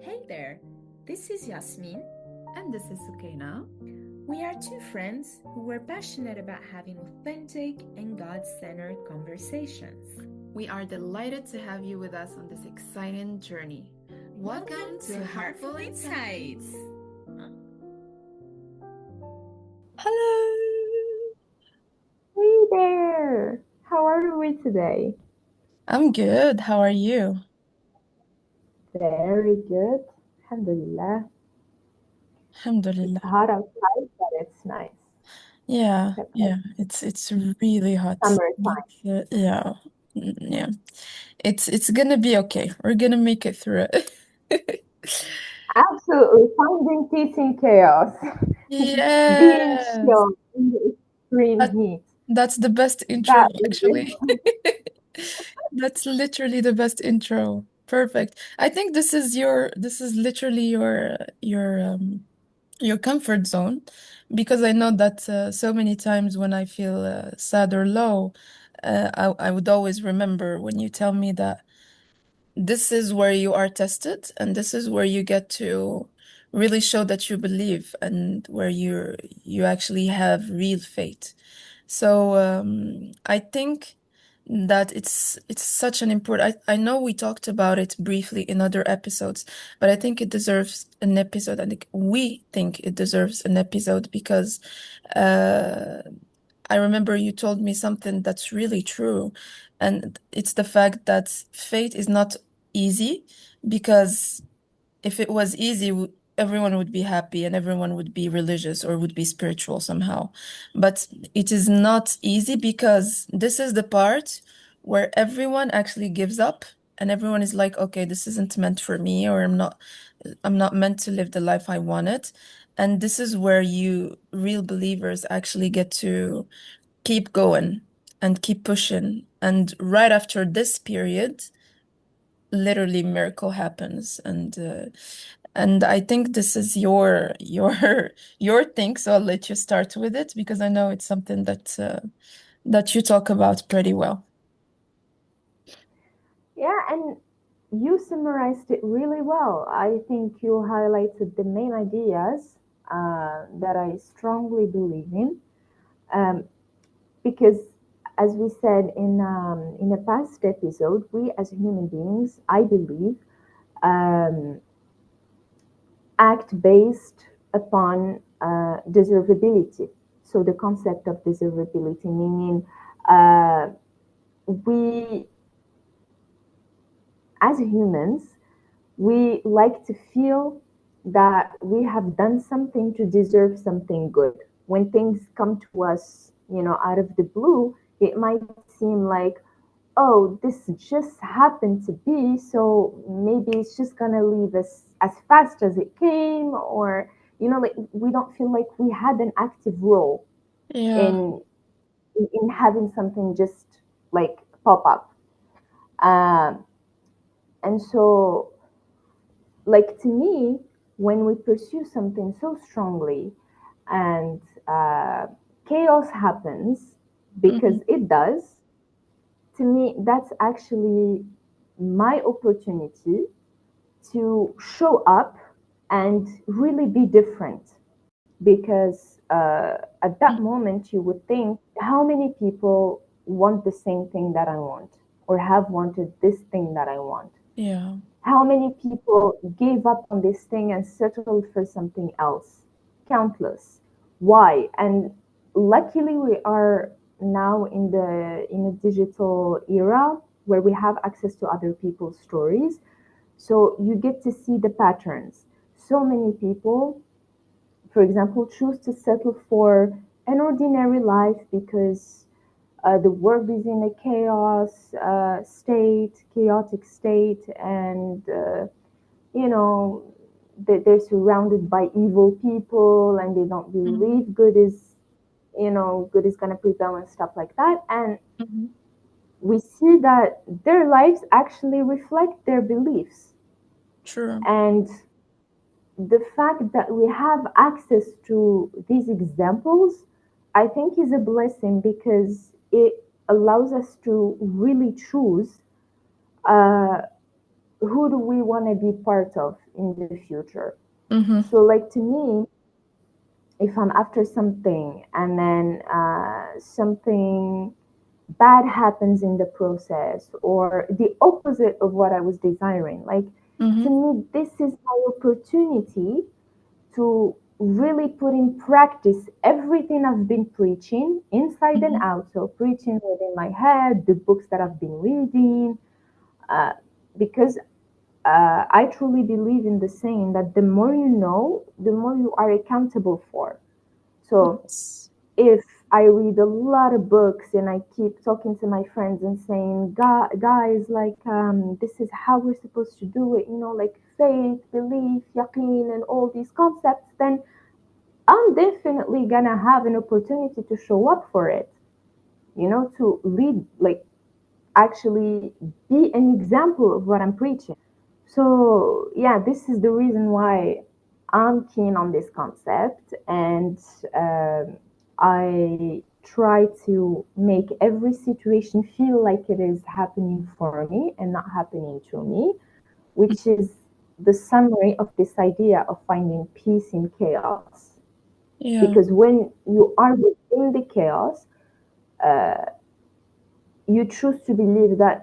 Hey there, this is Yasmin. And this is Sukaina. We are two friends who were passionate about having authentic and God centered conversations. We are delighted to have you with us on this exciting journey. Welcome to Heartful Insights. Hello! Hey there! How are we today? I'm good. How are you? Very good. Alhamdulillah. It's Alhamdulillah. hot outside, but it's nice. Yeah, It's okay. yeah. It's really hot. Summertime. Yeah. Yeah. It's gonna be okay. We're gonna make it through it. Absolutely. Finding peace in chaos. Being Yes. chill in the extreme That heat. that's the best intro, That is it. actually. That's literally the best intro. Perfect. I think this is literally your comfort zone because I know that so many times when I feel sad or low, I would always remember when you tell me that this is where you are tested and this is where you get to really show that you believe and where you actually have real faith. So I think that it's such an important. I know we talked about it briefly in other episodes, but I think it deserves an episode. I think we think it deserves an episode because uh, I remember you told me something that's really true, and it's the fact that faith is not easy because if it was easy, everyone would be happy and everyone would be religious or would be spiritual somehow. But it is not easy because this is the part where everyone actually gives up and everyone is like, okay, this isn't meant for me, or I'm not meant to live the life I wanted. And this is where you real believers actually get to keep going and keep pushing. And right after this period, literally miracle happens. And I think this is your your thing, so I'll let you start with it because I know it's something that you talk about pretty well. Yeah, and you summarized it really well. I think you highlighted the main ideas that I strongly believe in. Um, because as we said in a past episode, we as human beings, I believe, um, act based upon deservability. So the concept of deservability, meaning uh, we as humans, we like to feel that we have done something to deserve something good. When things come to us, out of the blue, it might seem like, oh, this just happened to be, so maybe it's just gonna leave us as fast as it came, or like we don't feel like we had an active role Yeah. in having something just like pop up. Um, and so like to me, when we pursue something so strongly and chaos happens, Mhm. because it does, to me that's actually my opportunity to show up and really be different. Because at that moment you would think, how many people want the same thing that I want, or have wanted this thing that I want? Yeah. How many people gave up on this thing and settled for something else? Countless. Why? And luckily we are now in a digital era where we have access to other people's stories. So you get to see the patterns. So many people, for example, choose to settle for an ordinary life because the world is in a chaotic state, and you know they're surrounded by evil people, and they don't Mhm. believe good is gonna prevail and stuff like that. And Mhm. we see that their lives actually reflect their beliefs. True. And the fact that we have access to these examples, I think, is a blessing because it allows us to really choose uh, who do we want to be part of in the future? Mm-hmm. So, like to me, if I'm after something and then something bad happens in the process or the opposite of what I was desiring, like to Mm-hmm. me, this is my opportunity to really put in practice everything I've been preaching inside and Mm-hmm. out. So, preaching within my head, the books that I've been reading, uh, because I truly believe in the saying that the more you know, the more you are accountable for. So, Yes. if I read a lot of books and I keep talking to my friends and saying, guys, like, this is how we're supposed to do it, like faith, belief, yaqeen, and all these concepts, then I'm definitely gonna have an opportunity to show up for it, to lead, like, actually be an example of what I'm preaching. So, yeah, this is the reason why I'm keen on this concept, and um, I try to make every situation feel like it is happening for me and not happening to me, which is the summary of this idea of finding peace in chaos. Yeah. Because when you are within the chaos, you choose to believe that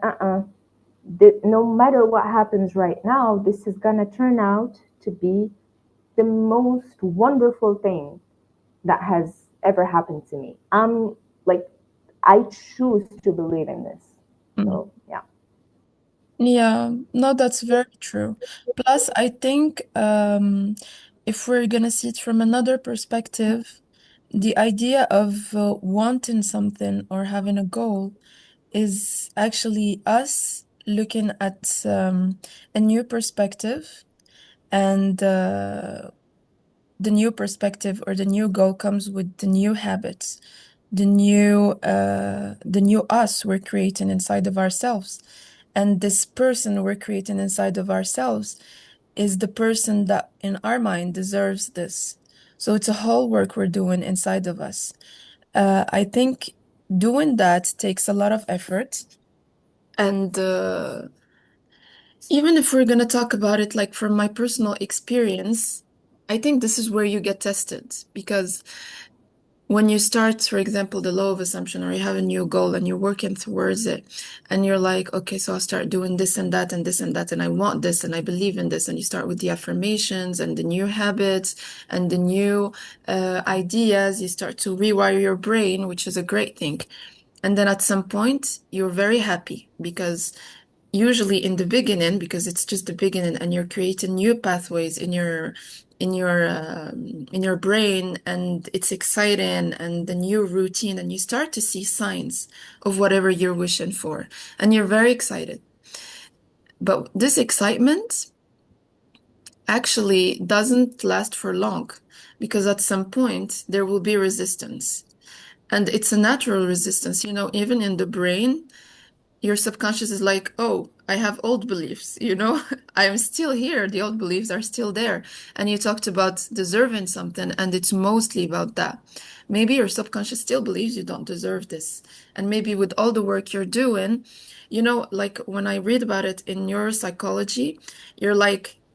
no matter what happens right now, this is gonna turn out to be the most wonderful thing that has ever happened to me. I'm like, I choose to believe in this. Mm. So yeah. Yeah, no, that's very true. Plus, I think if we're gonna see it from another perspective, the idea of wanting something or having a goal is actually us looking at a new perspective, and the new perspective or the new goal comes with the new habits, the new us we're creating inside of ourselves. And this person we're creating inside of ourselves is the person that in our mind deserves this. So it's a whole work we're doing inside of us. I think doing that takes a lot of effort. And even if we're going to talk about it like from my personal experience, I think this is where you get tested, because when you start, for example, the law of assumption, or you have a new goal and you're working towards it, and you're like, okay, so I'll start doing this and that and this and that, and I want this and I believe in this, and you start with the affirmations and the new habits and the new ideas, you start to rewire your brain, which is a great thing. And then at some point, you're very happy because usually in the beginning, because it's just the beginning and you're creating new pathways in your brain, and it's exciting, and the new routine, and you start to see signs of whatever you're wishing for, and you're very excited. But this excitement actually doesn't last for long, because at some point there will be resistance, and it's a natural resistance, even in the brain. Your subconscious is like, oh, I have old beliefs, I'm still here. The old beliefs are still there. And you talked about deserving something, and it's mostly about that. Maybe your subconscious still believes you don't deserve this. And maybe with all the work you're doing, like when I read about it in neuropsychology,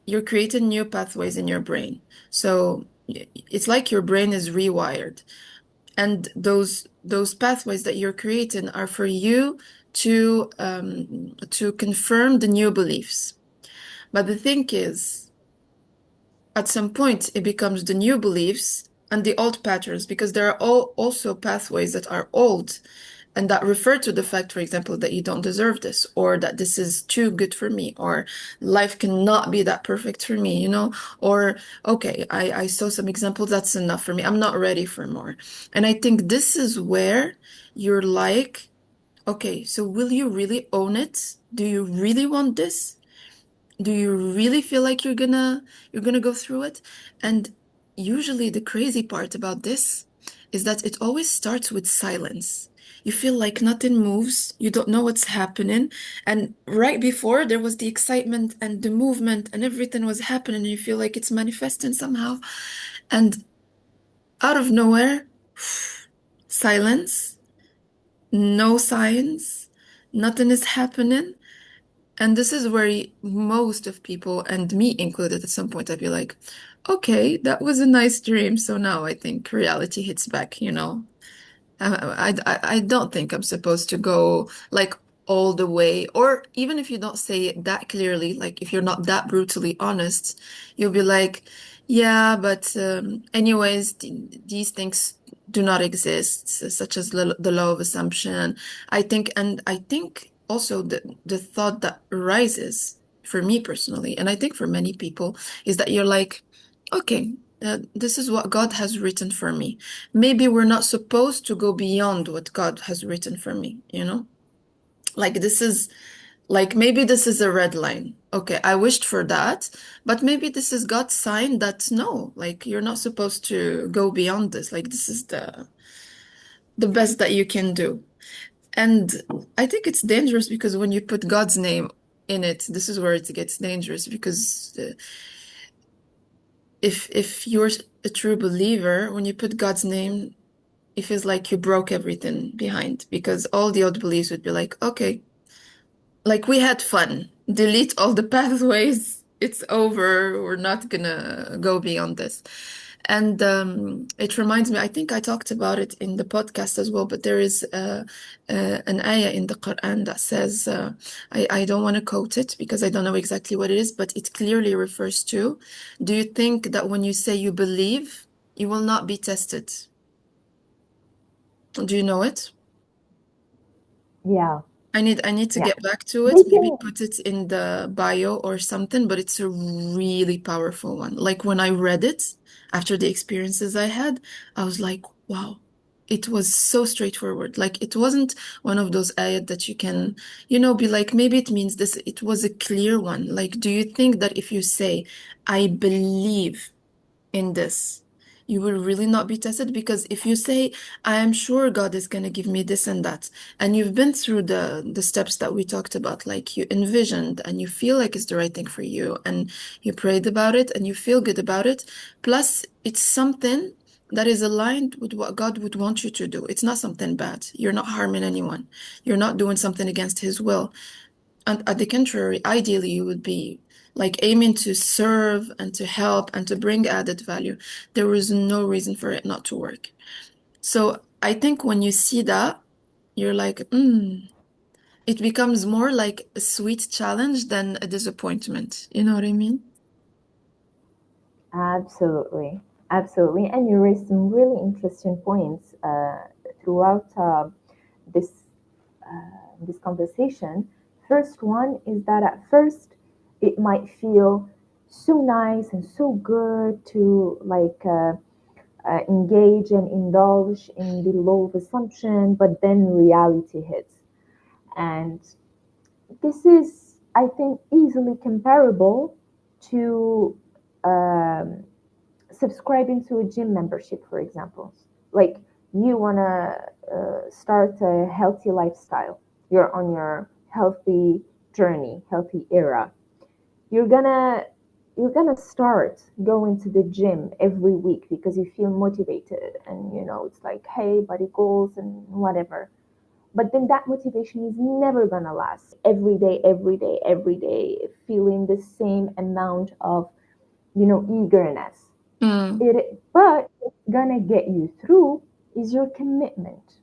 you're creating new pathways in your brain. So it's like your brain is rewired, and those pathways that you're creating are for you to confirm the new beliefs. But the thing is, at some point, it becomes the new beliefs and the old patterns, because there are also pathways that are old and that refer to the fact, for example, that you don't deserve this, or that this is too good for me, or life cannot be that perfect for me, or okay, I saw some examples, that's enough for me. I'm not ready for more. And I think this is where you're like, okay, so will you really own it? Do you really want this? Do you really feel like you're gonna go through it? And usually the crazy part about this is that it always starts with silence. You feel like nothing moves, you don't know what's happening, and right before there was the excitement and the movement and everything was happening, and you feel like it's manifesting somehow, and out of nowhere, silence, no signs, nothing is happening, And this is where most of people, and me included at some point, I'd be like, okay, that was a nice dream. So now I think reality hits back, you know? I don't think I'm supposed to go like all the way, or even if you don't say it that clearly, like if you're not that brutally honest, you'll be like, yeah, but anyways, these things do not exist, such as the law of assumption. I think also the thought that arises for me personally, and I think for many people, is that you're like, okay, this is what God has written for me. Maybe we're not supposed to go beyond what God has written for me, you know? Like this is like maybe this is a red line. Okay, I wished for that, but maybe this is God's sign that no, like you're not supposed to go beyond this. Like this is the best that you can do. And I think it's dangerous because when you put God's name in it, this is where it gets dangerous because if you're a true believer, when you put God's name, it feels like you broke everything behind because all the old beliefs would be like, okay, like we had fun, delete all the pathways, it's over, we're not gonna go beyond this. And it reminds me, I think I talked about it in the podcast as well, but there is an ayah in the Quran that says, I don't want to quote it because I don't know exactly what it is, but it clearly refers to, do you think that when you say you believe, you will not be tested? Do you know it? Yeah, I need to yeah. get back to it, We maybe can, put it in the bio or something, but it's a really powerful one. Like when I read it after the experiences I had, I was like, wow, it was so straightforward. Like it wasn't one of those ayat that you can, be like, maybe it means this. It was a clear one. Like, do you think that if you say, I believe in this, you will really not be tested? Because if you say, I am sure God is going to give me this and that, and you've been through the steps that we talked about, like you envisioned and you feel like it's the right thing for you, and you prayed about it and you feel good about it, plus it's something that is aligned with what God would want you to do. It's not something bad. You're not harming anyone. You're not doing something against his will. And at the contrary, ideally, you would be like aiming to serve and to help and to bring added value. There is no reason for it not to work. So I think when you see that, you're like, it becomes more like a sweet challenge than a disappointment. You know what I mean? absolutely, absolutely. And you raised some really interesting points throughout this this conversation. First one is that at first it might feel so nice and so good to engage and indulge in the law of assumption, but then reality hits. And this is, I think, easily comparable to um, subscribing to a gym membership, for example. Like you want to start a healthy lifestyle, you're on your healthy journey, healthy era. You're gonna you're gonna start going to the gym every week because you feel motivated, and it's like, hey, body goals and whatever. But then that motivation is never gonna last. Every day, every day, every day, feeling the same amount of eagerness. Mm, But what's gonna get you through is your commitment.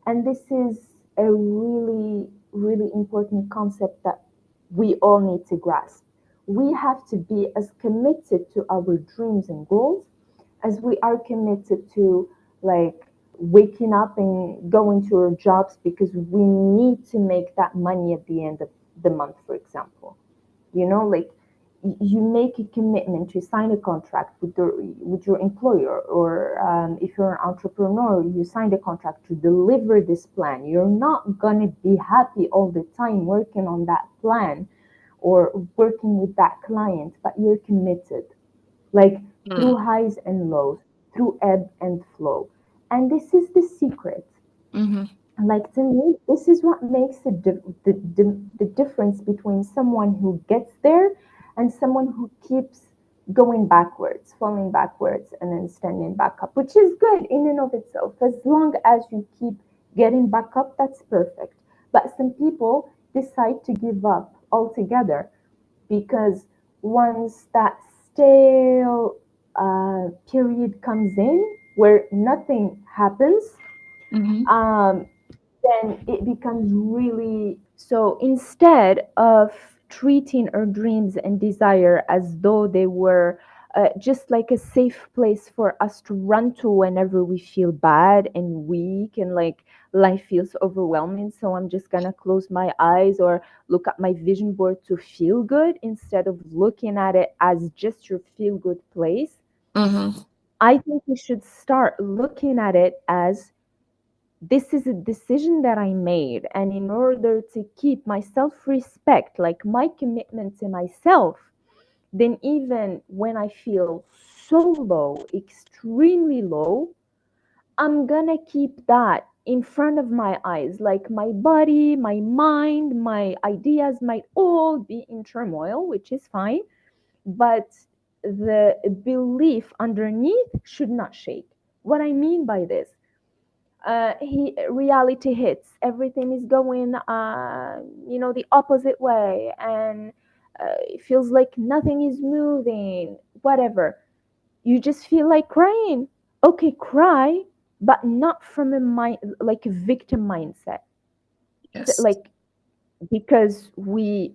And this is a really, really important concept that we all need to grasp. We have to be as committed to our dreams and goals as we are committed to, like, waking up and going to our jobs because we need to make that money at the end of the month, for example. Like, you make a commitment to sign a contract with your employer, or if you're an entrepreneur, you signed a contract to deliver this plan. You're not going to be happy all the time working on that plan or working with that client, but you're committed, like, through mm, highs and lows, through ebb and flow. And this is the secret. mm-hmm, Like, to me, this is what makes the difference between someone who gets there and someone who keeps going backwards, falling backwards, and then standing back up, which is good in and of itself. As long as you keep getting back up, that's perfect. But some people decide to give up altogether, because once that stale period comes in where nothing happens, Mm-hmm. um, then it becomes really so. Instead of treating our dreams and desire as though they were just like a safe place for us to run to whenever we feel bad and weak and like life feels overwhelming, so I'm just gonna close my eyes or look at my vision board to feel good, instead of looking at it as just your feel good place. Mm-hmm. I think we should start looking at it as, this is a decision that I made. And in order to keep my self respect, like my commitment to myself, then even when I feel so low, extremely low, I'm gonna keep that in front of my eyes. Like my body, my mind, my ideas might all be in turmoil, which is fine. But the belief underneath should not shake. What I mean by this, he reality hits, everything is going the opposite way, and it feels like nothing is moving, whatever, you just feel like crying. Okay, cry, but not from a mind, like a victim mindset. Yes. Like, because we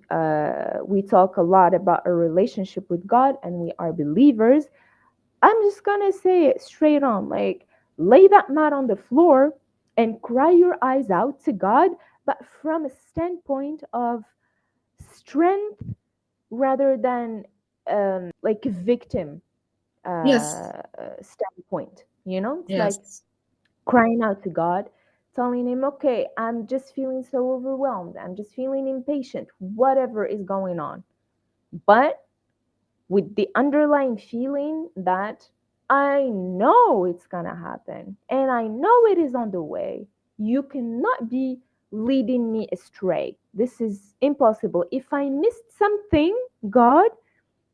talk a lot about a relationship with God and we are believers, I'm just gonna say it straight on. Like, lay that mat on the floor and cry your eyes out to God, but from a standpoint of strength rather than like a victim Yes. standpoint. It's like Yes. crying out to God, telling Him, okay, I'm just feeling so overwhelmed. I'm just feeling impatient, whatever is going on. But with the underlying feeling that I know it's gonna happen and I know it is on the way. You cannot be leading me astray. This is impossible. If I missed something, God,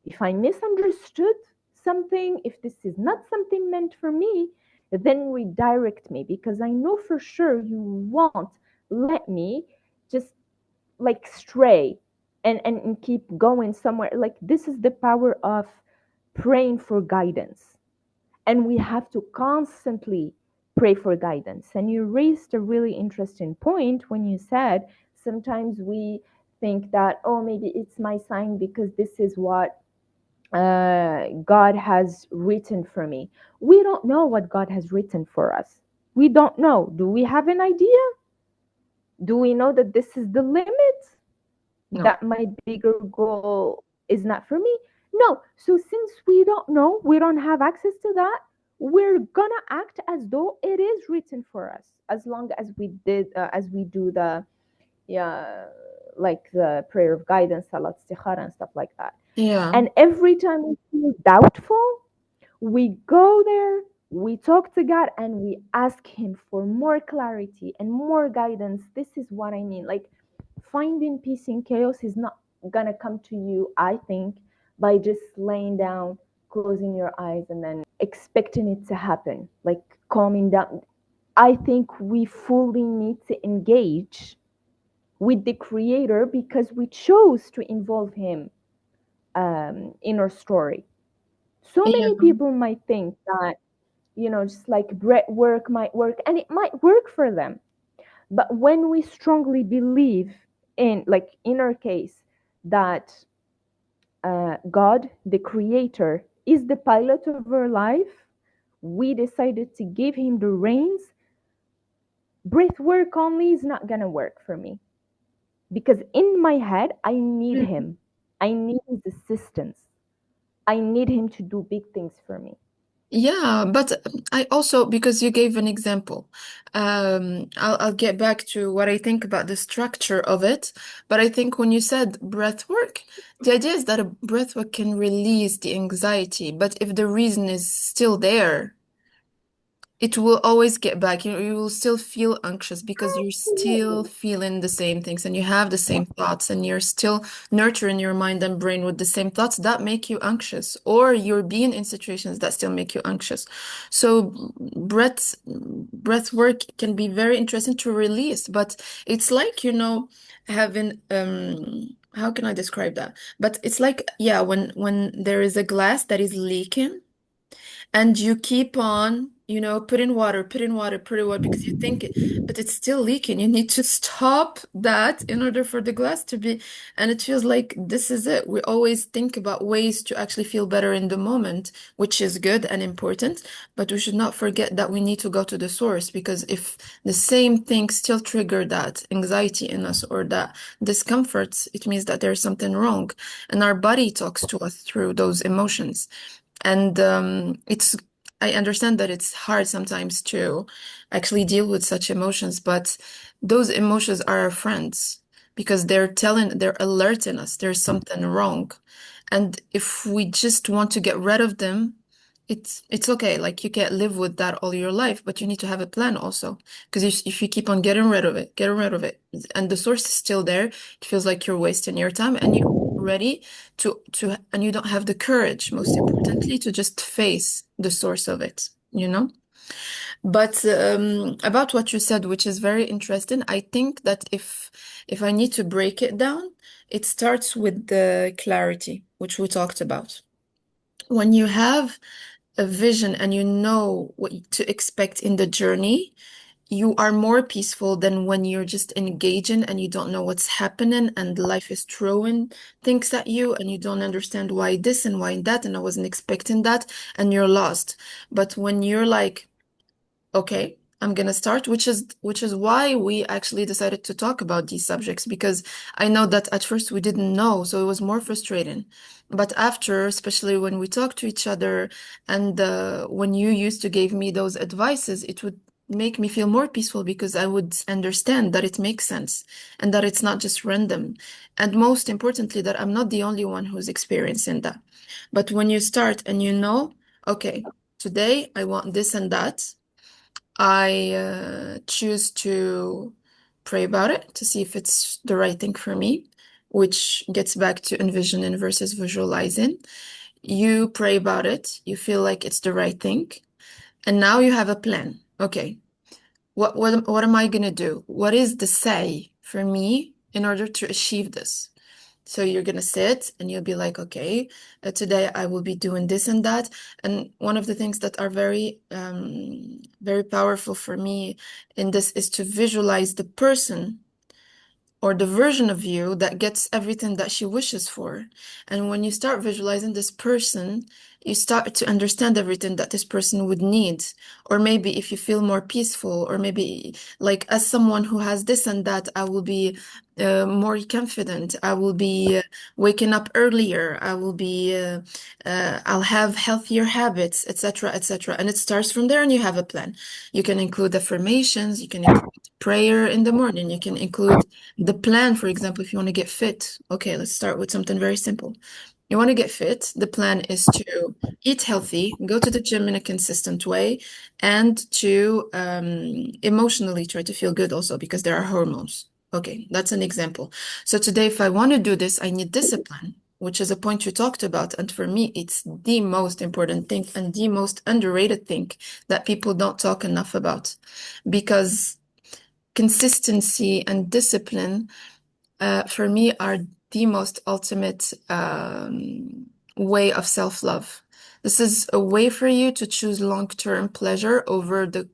if I misunderstood something, if this is not something meant for me, then redirect me, because I know for sure you won't let me just like stray and keep going somewhere. Like, this is the power of praying for guidance, and we have to constantly pray for guidance. And you raised a really interesting point when you said sometimes we think that, oh, maybe it's my sign because this is what God has written for me. We don't know what God has written for us. We don't know. Do we have an idea? Do we know that this is the limit? No. That my bigger goal is not for me? No. So since we don't know, we don't have access to that, we're gonna act as though it is written for us, as long as as we do the, yeah, like the prayer of guidance, salat istikhara and stuff like that. Yeah. And every time we feel doubtful, we go there, we talk to God, and we ask Him for more clarity and more guidance. This is what I mean. Like, finding peace in chaos is not gonna come to you, I think, by just laying down, closing your eyes, and then expecting it to happen, like calming down. I think we fully need to engage with the Creator because we chose to involve Him in our story. So Yeah. many people might think that, just like breath work might work, and it might work for them. But when we strongly believe in, like in our case, that God, the creator, is the pilot of our life, we decided to give him the reins. Breath work only is not going to work for me, because in my head, I need Mm. him. I need his assistance. I need him to do big things for me. Yeah, but I also, because you gave an example, I'll get back to what I think about the structure of it. But I think when you said breath work, the idea is that a breath work can release the anxiety, but if the reason is still there, it will always get back. You will still feel anxious because you're still Absolutely. feeling the same things and you have the same thoughts and you're still nurturing your mind and brain with the same thoughts that make you anxious, or you're being in situations that still make you anxious. So breath work can be very interesting to release, but it's like, having how can I describe that? But it's like, yeah, when there is a glass that is leaking, and you keep on, put in water, put in water, put in water because you think it, but it's still leaking. You need to stop that in order for the glass to be, and it feels like this is it. We always think about ways to actually feel better in the moment, which is good and important, but we should not forget that we need to go to the source, because if the same thing still trigger that anxiety in us or that discomforts, it means that there's something wrong. And our body talks to us through those emotions. And I understand that it's hard sometimes to actually deal with such emotions, but those emotions are our friends because they're alerting us there's something wrong. And if we just want to get rid of them, it's okay. Like you can't live with that all your life, but you need to have a plan also. Because if you keep on getting rid of it, and the source is still there, it feels like you're wasting your time and you're ready to and you don't have the courage, most importantly, to just face the source of it, you know? But about what you said, which is very interesting, I think that if I need to break it down, it starts with the clarity, which we talked about. When you have a vision and you know what to expect in the journey, you are more peaceful than when you're just engaging and you don't know what's happening and life is throwing things at you and you don't understand why this and why that and I wasn't expecting that and you're lost. But when you're like, okay, I'm gonna start, which is why we actually decided to talk about these subjects, because I know that at first we didn't know, so it was more frustrating. But after, especially when we talked to each other, and when you used to give me those advices, it would make me feel more peaceful because I would understand that it makes sense and that it's not just random. And most importantly, that I'm not the only one who's experiencing that. But when you start and you know, okay, today I want this and that. I choose to pray about it to see if it's the right thing for me, which gets back to envisioning versus visualizing. You pray about it, you feel like it's the right thing, and now you have a plan. Okay, what am I gonna do? What is the say for me in order to achieve this? So you're gonna sit and you'll be like, okay, today I will be doing this and that. And one of the things that are very powerful for me in this is to visualize the person or the version of you that gets everything that she wishes for. And when you start visualizing this person, you start to understand everything that this person would need. Or maybe if you feel more peaceful, or maybe like as someone who has this and that, I will be more confident. I will be waking up earlier. I'll have healthier habits, etc., etc. And it starts from there, and you have a plan. You can include affirmations. You can include prayer in the morning. You can include the plan, for example, if you want to get fit. Okay, let's start with something very simple. You want to get fit. The plan is to eat healthy, go to the gym in a consistent way, and to emotionally try to feel good also because there are hormones. Okay, that's an example. So today, if I want to do this, I need discipline, which is a point you talked about. And for me, it's the most important thing and the most underrated thing that people don't talk enough about, because consistency and discipline, for me, are the most ultimate way of self-love. This is a way for you to choose long-term pleasure over the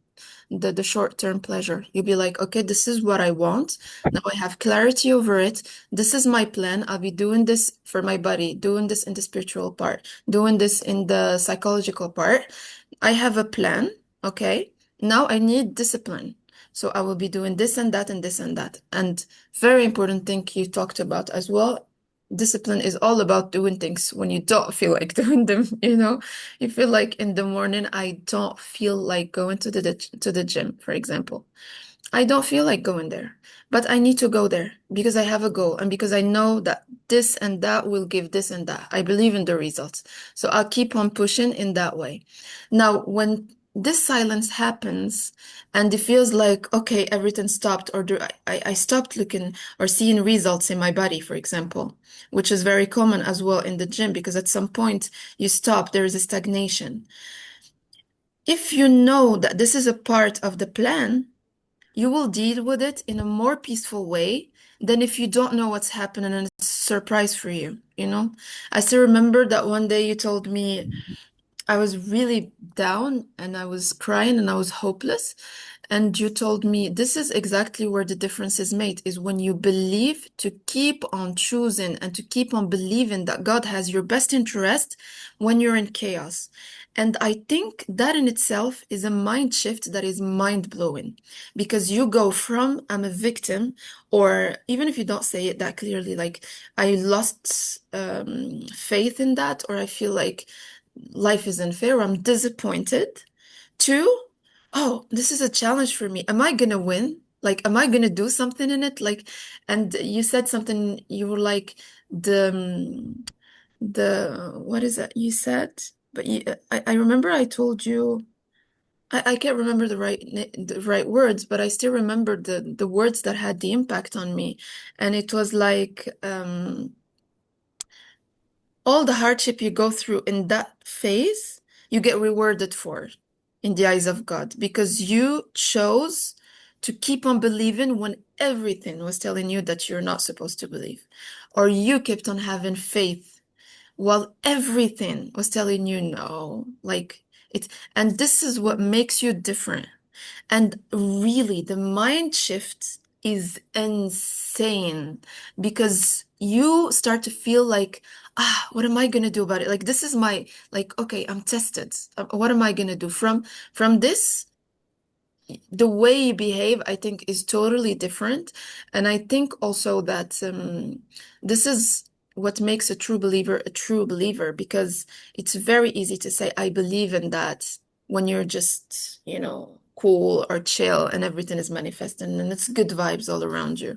short-term pleasure. You'll be like, okay, this is what I want. Now I have clarity over it. This is my plan. I'll be doing this for my body, doing this in the spiritual part, doing this in the psychological part. I have a plan. Okay. Now I need discipline. So I will be doing this and that and this and that. And very important thing you talked about as well. Discipline is all about doing things when you don't feel like doing them, you know? You feel like in the morning, I don't feel like going to the gym, for example. I don't feel like going there, but I need to go there because I have a goal and because I know that this and that will give this and that. I believe in the results. So I'll keep on pushing in that way. Now, when this silence happens and it feels like, okay, everything stopped, or I stopped looking or seeing results in my body, for example, which is very common as well in the gym, because at some point you stop, there is a stagnation. If you know that this is a part of the plan, you will deal with it in a more peaceful way than if you don't know what's happening and it's a surprise for you, you know? I still remember that one day you told me I was really down and I was crying and I was hopeless. And you told me this is exactly where the difference is made, is when you believe to keep on choosing and to keep on believing that God has your best interest when you're in chaos. And I think that in itself is a mind shift that is mind blowing because you go from I'm a victim, or even if you don't say it that clearly, like I lost faith in that, or I feel like life is unfair, I'm disappointed, to, oh, this is a challenge for me. Am I gonna win? Like, am I gonna do something in it? Like, and you said something, you were like, what is it you said? But I remember I told you, I can't remember the right words, but I still remember the words that had the impact on me. And it was like, all the hardship you go through in that phase, you get rewarded for in the eyes of God because you chose to keep on believing when everything was telling you that you're not supposed to believe. Or you kept on having faith while everything was telling you no. Like it's, and this is what makes you different. And really, the mind shift is insane because you start to feel like, what am I gonna do about it? Like this is my, like, okay, I'm tested. What am I gonna do? From this, the way you behave, I think, is totally different. And I think also that this is what makes a true believer, because it's very easy to say, I believe in that when you're just, cool or chill and everything is manifesting and it's good vibes all around you.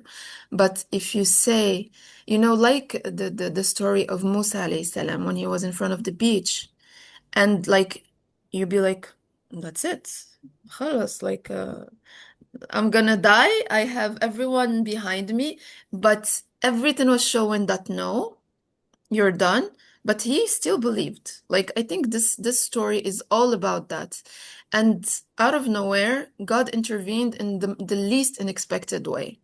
But if you say, like the story of Musa alayhi salam when he was in front of the beach, and like you'd be like, that's it. خلاص, like I'm gonna die. I have everyone behind me, but everything was showing that no, you're done. But he still believed. Like I think this story is all about that. And out of nowhere, God intervened in the least unexpected way.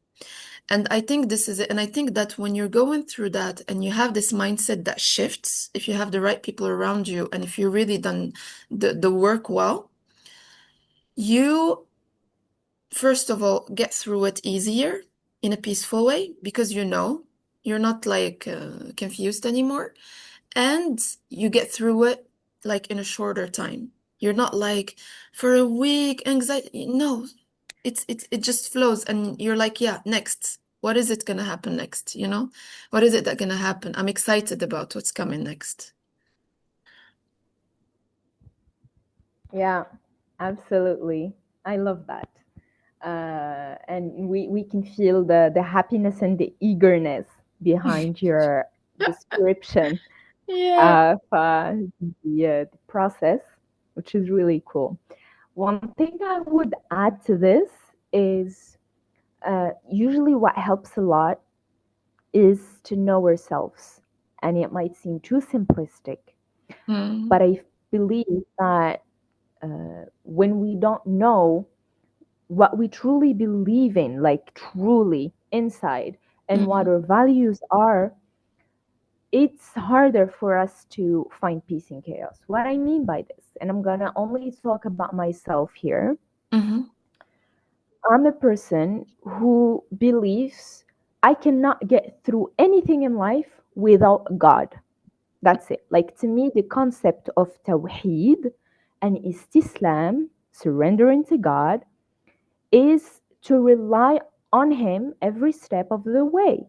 And I think this is it. And I think that when you're going through that and you have this mindset that shifts, if you have the right people around you and if you really done the work well, you first of all get through it easier in a peaceful way because you're not like confused anymore, and you get through it like in a shorter time. You're not like for a week anxiety. No, it just flows and you're like, yeah, next. What is it gonna happen next? What is it that gonna happen? I'm excited about what's coming next. Yeah, absolutely. I love that. And we can feel the happiness and the eagerness behind your description Yeah. of the process, which is really cool. One thing I would add to this is usually what helps a lot is to know ourselves. And it might seem too simplistic, Mm, but I believe that when we don't know what we truly believe in, like truly inside, and what mm, our values are, it's harder for us to find peace in chaos. What I mean by this, and I'm gonna only talk about myself here, mhm, I'm a person who believes I cannot get through anything in life without God. That's it. Like to me, the concept of tawheed and istislam, surrendering to God, is to rely on Him every step of the way.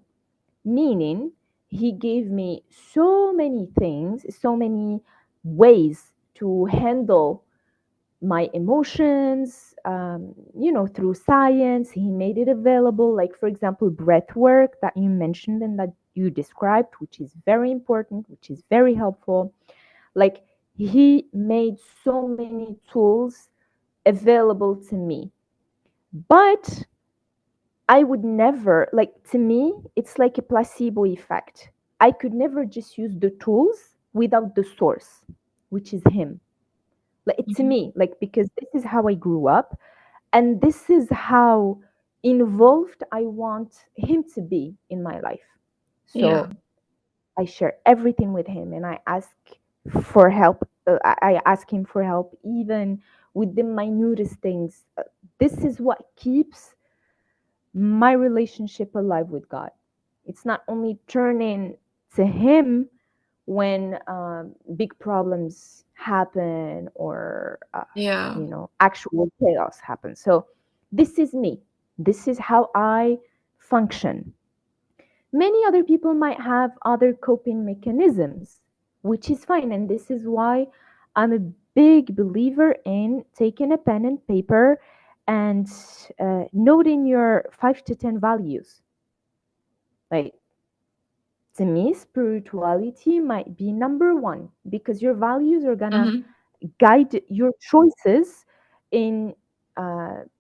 Meaning, He gave me so many things, so many ways to handle my emotions, through science. He made it available, like, for example, breath work that you mentioned and that you described, which is very important, which is very helpful. Like, he made so many tools available to me. But I would never, like, to me, it's like a placebo effect. I could never just use the tools without the source, which is him. Like, to mhm, me, like, because this is how I grew up, and this is how involved I want him to be in my life. Yeah. So I share everything with him, and I ask for help. I ask him for help, even with the minutest things. This is what keeps my relationship alive with God. It's not only turning to him when big problems happen or Yeah. actual chaos happens. So this is me. This is how I function. Many other people might have other coping mechanisms, which is fine. And this is why I'm a big believer in taking a pen and paper and noting your 5 to 10 values. Like, to me, spirituality might be number one because your values are gonna Mm-hmm. guide your choices in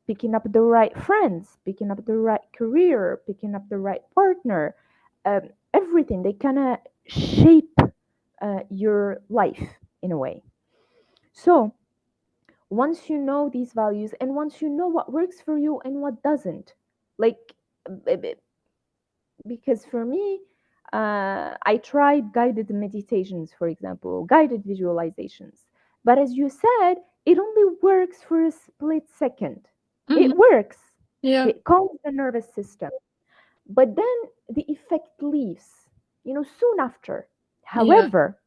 picking up the right friends, picking up the right career, picking up the right partner, um, everything. They kind of shape your life in a way. So once you know these values and once you know what works for you and what doesn't, like, because for me, I tried guided meditations, for example, guided visualizations. But as you said, it only works for a split second. It Mm-hmm. works, Yeah. it calms the nervous system, but then the effect leaves, soon after. Yeah. However,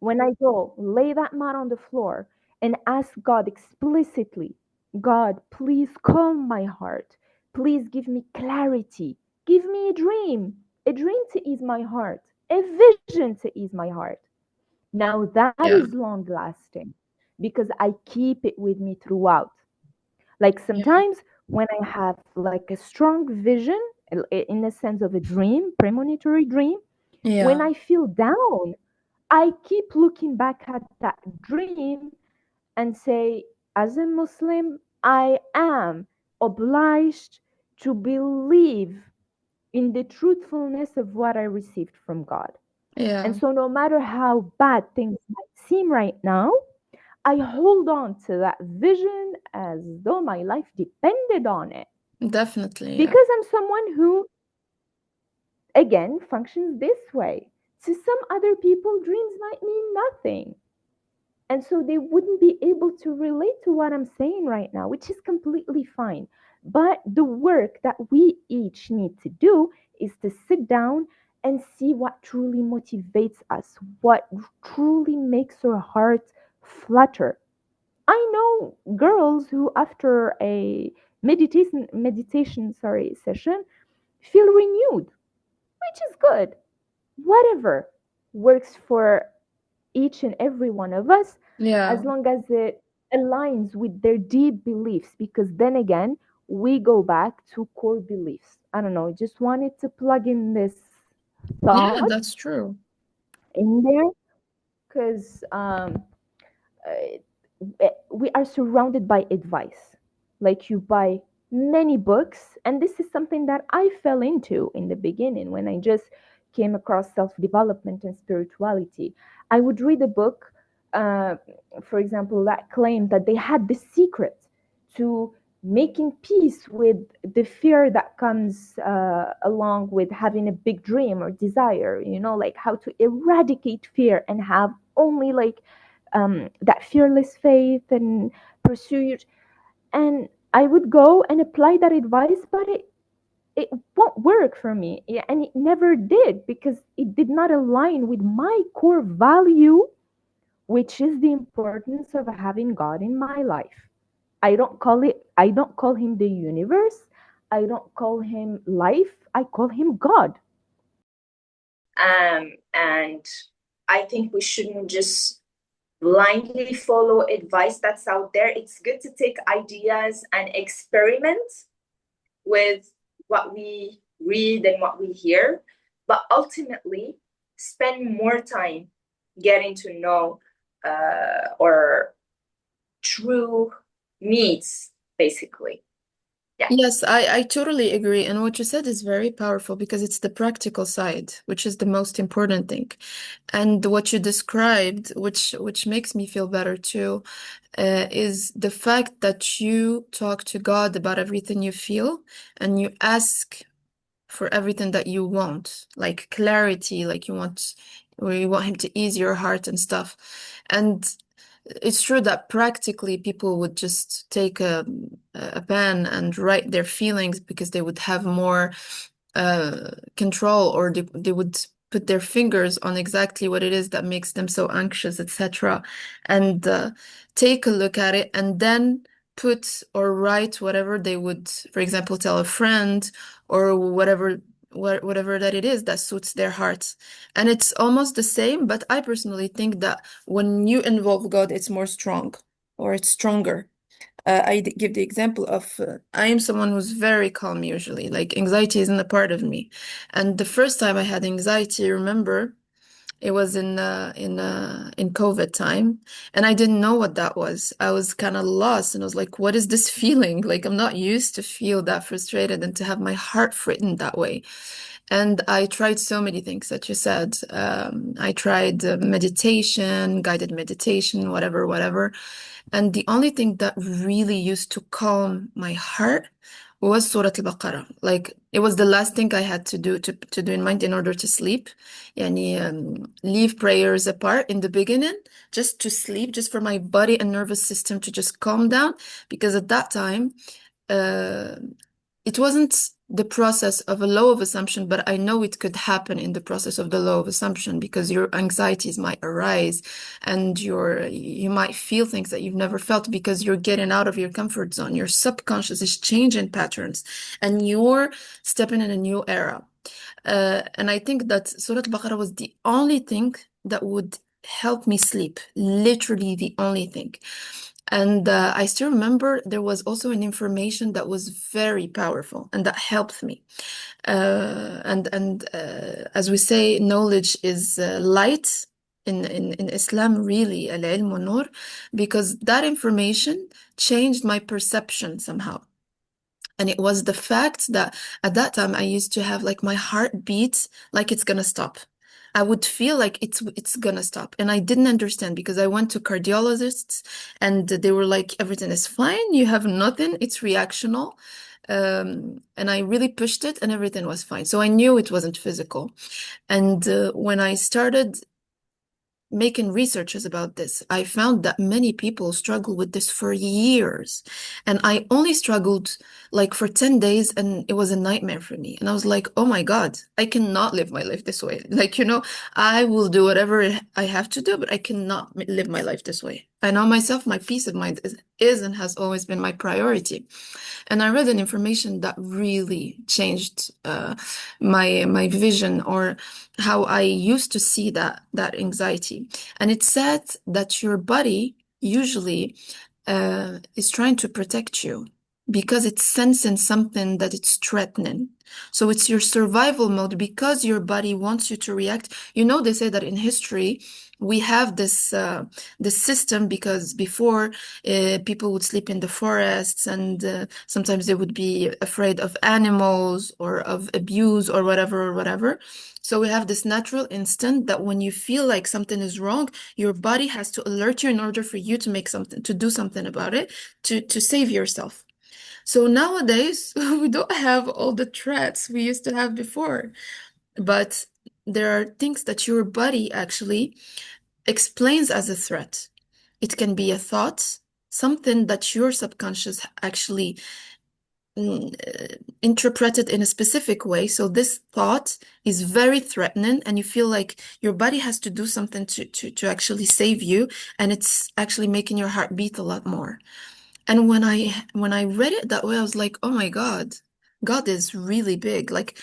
when I go lay that mat on the floor and ask God explicitly, God, please calm my heart. Please give me clarity. Give me a dream to ease my heart, a vision to ease my heart. Now that Yeah. is long lasting because I keep it with me throughout. Like Yeah. sometimes when I have like a strong vision, in the sense of a dream, premonitory dream, when Yeah. I feel down, I keep looking back at that dream and say, as a Muslim, I am obliged to believe in the truthfulness of what I received from God. And Yeah. so, no matter how bad things might seem right now, I hold on to that vision as though my life depended on it. Definitely. Yeah. Because I'm someone who, again, functions this way. To some other people, dreams might mean nothing. And so they wouldn't be able to relate to what I'm saying right now, which is completely fine. But the work that we each need to do is to sit down and see what truly motivates us, what truly makes our heart flutter. I know girls who, after a meditation session, feel renewed, which is good. Whatever works for each and every one of us, Yeah. as long as it aligns with their deep beliefs, because then again, we go back to core beliefs. I don't know, just wanted to plug in this Yeah, thought that's true. in there because we are surrounded by advice. Like, you buy many books, and this is something that I fell into in the beginning when I just came across self development and spirituality. I would read a book, uh, for example, that claimed that they had the secret to making peace with the fear that comes along with having a big dream or desire, like how to eradicate fear and have only like that fearless faith and pursuit. And I would go and apply that advice, but it won't work for me. Yeah, and it never did because it did not align with my core value, which is the importance of having God in my life. I don't call him the universe. I don't call him life. I call him God. And I think we shouldn't just blindly follow advice that's out there. It's good to take ideas and experiment with what we read and what we hear, but ultimately spend more time getting to know our true needs, basically. Yeah. Yes, I totally agree. And what you said is very powerful because it's the practical side, which is the most important thing. And what you described, which makes me feel better too, is the fact that you talk to God about everything you feel and you ask for everything that you want, like clarity, like you want, or you want him to ease your heart and stuff. And it's true that practically people would just take a pen and write their feelings because they would have more control, or they would put their fingers on exactly what it is that makes them so anxious, etc. And take a look at it and then put or write whatever they would, for example, tell a friend or whatever that it is that suits their heart. And it's almost the same, but I personally think that when you involve God, it's more strong or it's stronger. Give the example of I am someone who's very calm usually. Like anxiety isn't a part of me. And the first time I had anxiety, I remember it was in COVID time, and I didn't know what that was. I was kind of lost, and I was like, "What is this feeling?" Like I'm not used to feel that frustrated and to have my heart written that way. And I tried so many things that you said. I tried meditation, guided meditation, whatever, whatever. And the only thing that really used to calm my heart was Surah Al-Baqarah. Like it was the last thing I had to do in mind in order to sleep. Yani, leave prayers apart in the beginning, just to sleep, just for my body and nervous system to just calm down. Because at that time, uh, it wasn't the process of a law of assumption, but I know it could happen in the process of the law of assumption because your anxieties might arise and you might feel things that you've never felt because you're getting out of your comfort zone. Your subconscious is changing patterns and you're stepping in a new era. And I think that Surah Al-Baqarah was the only thing that would help me sleep, literally the only thing. And I still remember there was also an information that was very powerful and that helped me. And as we say, knowledge is light in Islam, really, al-ilmu nur, because that information changed my perception somehow. And it was the fact that at that time I used to have like my heart beat like it's gonna stop. I would feel like it's gonna stop. And I didn't understand because I went to cardiologists and they were like, everything is fine, you have nothing, it's reactional. And I really pushed it and everything was fine. So I knew it wasn't physical. And when I started making researches about this, I found that many people struggle with this for years. And I only struggled like for 10 days and it was a nightmare for me. And I was like, oh my God, I cannot live my life this way. Like, I will do whatever I have to do, but I cannot live my life this way. I know myself, my peace of mind is and has always been my priority. And I read an information that really changed my vision or how I used to see that anxiety. And it said that your body usually is trying to protect you because it's sensing something that it's threatening. So it's your survival mode because your body wants you to react. They say that in history we have this system because before people would sleep in the forests and sometimes they would be afraid of animals or of abuse or whatever. So we have this natural instinct that when you feel like something is wrong, your body has to alert you in order for you to do something about it, to save yourself. So nowadays, we don't have all the threats we used to have before, but there are things that your body actually explains as a threat. It can be a thought, something that your subconscious actually interpreted in a specific way. So this thought is very threatening, and you feel like your body has to do something to actually save you, and it's actually making your heart beat a lot more. And when I read it that way, I was like, oh my God, God is really big. Like,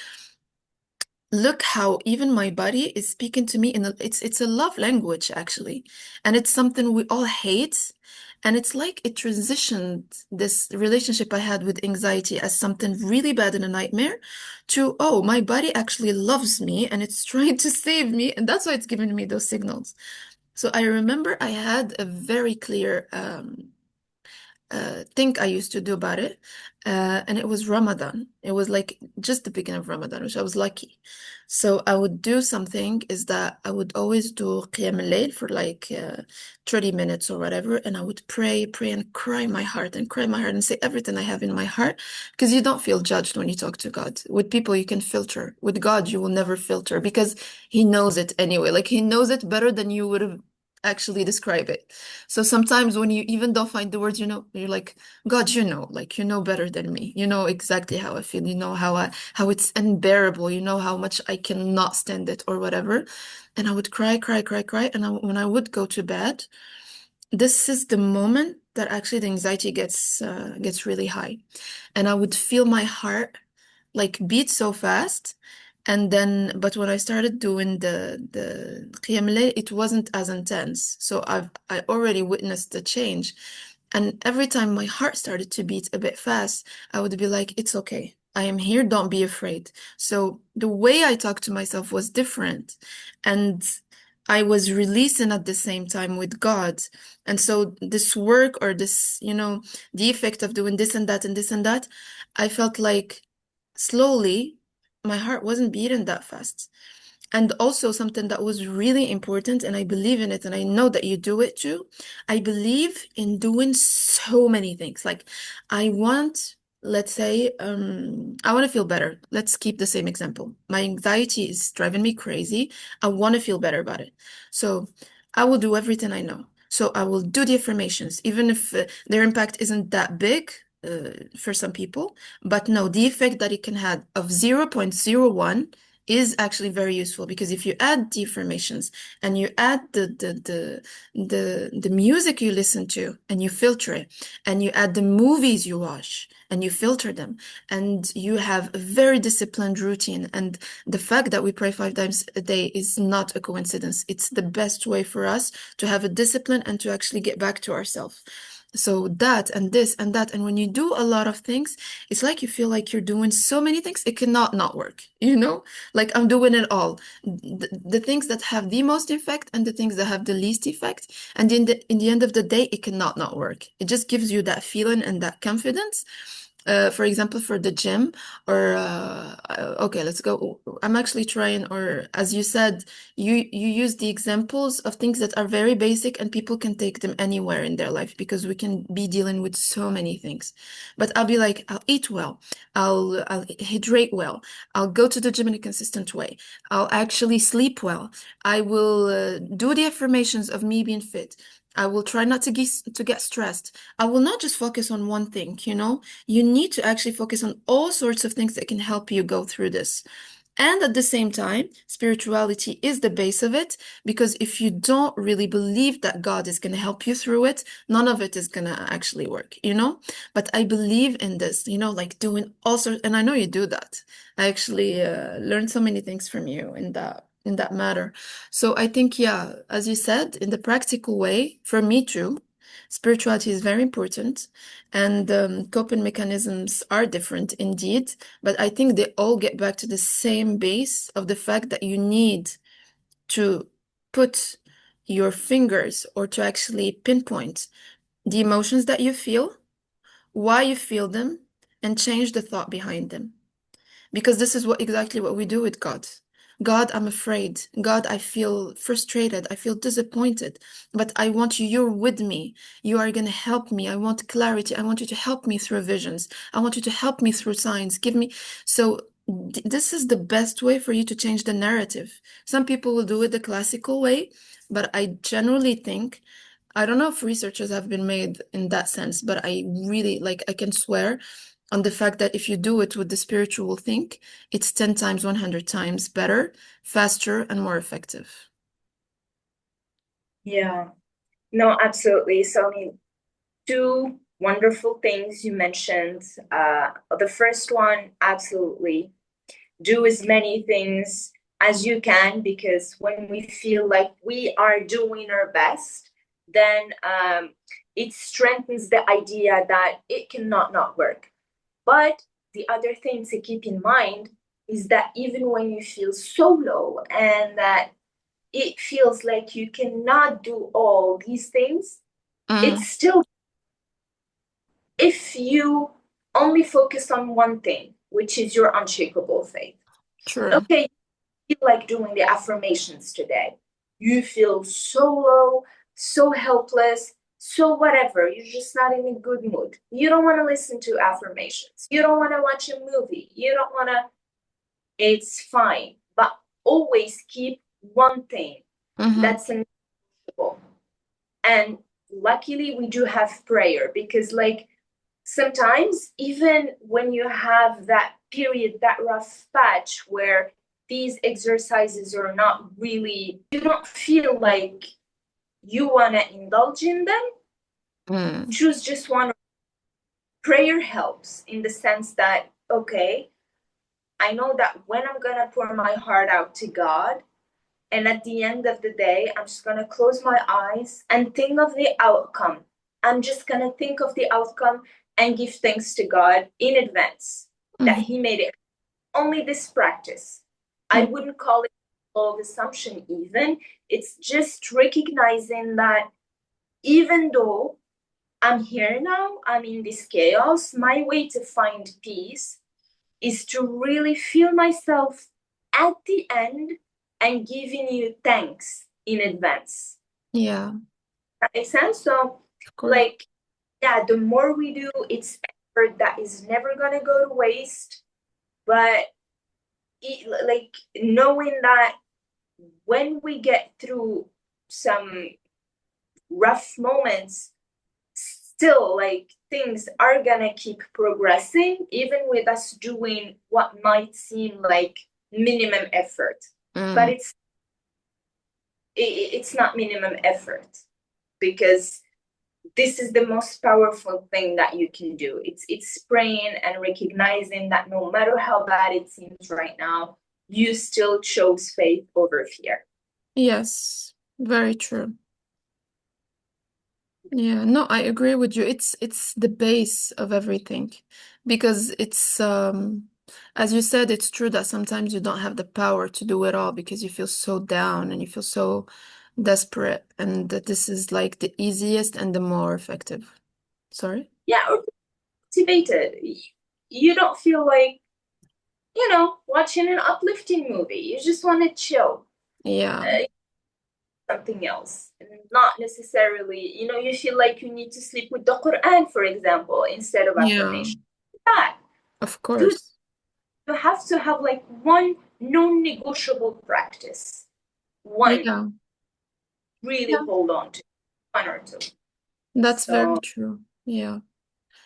look how even my body is speaking to me it's a love language actually, and it's something we all hate. And it's like it transitioned this relationship I had with anxiety as something really bad and a nightmare to, oh, my body actually loves me and it's trying to save me, and that's why it's giving me those signals. So I remember I had a very clear think I used to do about it. And it was Ramadan. It was like just the beginning of Ramadan, which I was lucky. So I would do something is that I would always do Qiyam al-Layl for like 30 minutes or whatever. And I would pray, pray and cry my heart and cry my heart and say everything I have in my heart. Because you don't feel judged when you talk to God. With people, you can filter. With God, you will never filter because He knows it anyway. Like He knows it better than you would have actually describe it. So sometimes when you even don't find the words, you're like, God, like you know better than me. You know exactly how I feel. You know how it's unbearable. You know how much I cannot stand it or whatever. And I would cry, cry, cry, cry. And when I would go to bed, this is the moment that actually the anxiety gets really high. And I would feel my heart like beat so fast. And then, but when I started doing the Qiyam Layl, it wasn't as intense. So I already witnessed the change. And every time my heart started to beat a bit fast, I would be like, it's okay. I am here. Don't be afraid. So the way I talked to myself was different. And I was releasing at the same time with God. And so this work or this, the effect of doing this and that and this and that, I felt like slowly my heart wasn't beating that fast. And also something that was really important, and I believe in it, and I know that you do it too. I believe in doing so many things. Like I want, let's say, I want to feel better. Let's keep the same example. My anxiety is driving me crazy. I want to feel better about it. So I will do everything I know. So I will do the affirmations, even if their impact isn't that big for some people. But no, the effect that it can have of 0.01 is actually very useful because if you add the affirmations and you add the music you listen to and you filter it, and you add the movies you watch and you filter them, and you have a very disciplined routine, and the fact that we pray 5 times a day is not a coincidence. It's the best way for us to have a discipline and to actually get back to ourselves. So that and this and that, and when you do a lot of things, it's like you feel like you're doing so many things, it cannot not work, like I'm doing it all. The things that have the most effect and the things that have the least effect. And in the end of the day, it cannot not work. It just gives you that feeling and that confidence. For example, for the gym, or okay, let's go. I'm actually trying, or as you said, you use the examples of things that are very basic and people can take them anywhere in their life because we can be dealing with so many things. But I'll be like, I'll eat well, I'll hydrate well, I'll go to the gym in a consistent way, I'll actually sleep well, I will do the affirmations of me being fit. I will try not to get stressed. I will not just focus on one thing, you need to actually focus on all sorts of things that can help you go through this. And at the same time, spirituality is the base of it, because if you don't really believe that God is going to help you through it, none of it is going to actually work, But I believe in this, like doing all sorts, and I know you do that. I actually learned so many things from you in that matter. So I think, yeah, as you said, in the practical way, for me too, spirituality is very important, and coping mechanisms are different indeed. But I think they all get back to the same base of the fact that you need to put your fingers, or to actually pinpoint the emotions that you feel, why you feel them, and change the thought behind them. Because this is exactly what we do with God. God, I'm afraid. God, I feel frustrated. I feel disappointed. But I want you. You're with me. You are going to help me. I want clarity. I want you to help me through visions. I want you to help me through signs. Give me. So this is the best way for you to change the narrative. Some people will do it the classical way, but I generally think, I don't know if researchers have been made in that sense, but I really, I can swear on the fact that if you do it with the spiritual think, it's 10 times, 100 times better, faster, and more effective. Yeah, no, absolutely. So, I mean, two wonderful things you mentioned. The first one, absolutely. Do as many things as you can, because when we feel like we are doing our best, then it strengthens the idea that it cannot not work. But the other thing to keep in mind is that even when you feel so low and that it feels like you cannot do all these things, it's still if you only focus on one thing, which is your unshakable faith. True. Okay, you feel like doing the affirmations today. You feel so low, so helpless, so whatever. You're just not in a good mood. You don't want to listen to affirmations. You don't want to watch a movie. You don't want to. It's fine. But always keep one thing that's negotiable. And luckily, we do have prayer because, like, sometimes even when you have that period, that rough patch where these exercises are not really, you don't feel like you want to indulge in them, choose just one. Prayer helps in the sense that, okay, I know that when I'm going to pour my heart out to God, and at the end of the day, I'm just going to close my eyes and think of the outcome. I'm just going to think of the outcome and give thanks to God in advance that He made it. Only this practice. I wouldn't call it law of assumption even. It's just recognizing that even though I'm here now, I'm in this chaos, my way to find peace is to really feel myself at the end and giving you thanks in advance. Yeah. That makes sense? So, Of course. like, yeah, the more we do, it's effort that is never going to go to waste. But, like, knowing that when we get through some rough moments, still, like, things are going to keep progressing, even with us doing what might seem like minimum effort. But it's not minimum effort, because this is the most powerful thing that you can do. It's praying and recognizing that no matter how bad it seems right now, you still chose faith over fear. Yes, very true. Yeah, no, I agree with you. It's the base of everything because it's as you said, it's true that sometimes you don't have the power to do it all because you feel so down and you feel so desperate, and that this is like the easiest and the more effective. Sorry? Yeah, or motivated. You don't feel like, watching an uplifting movie. You just want to chill. Yeah. Something else. And not necessarily, you feel like you need to sleep with the Quran, for example, instead of Yeah, affirmation. That. of Do course. you have to have like one non-negotiable practice. One. Yeah. Really Yeah. hold on to. One or two. That's very So true. Yeah.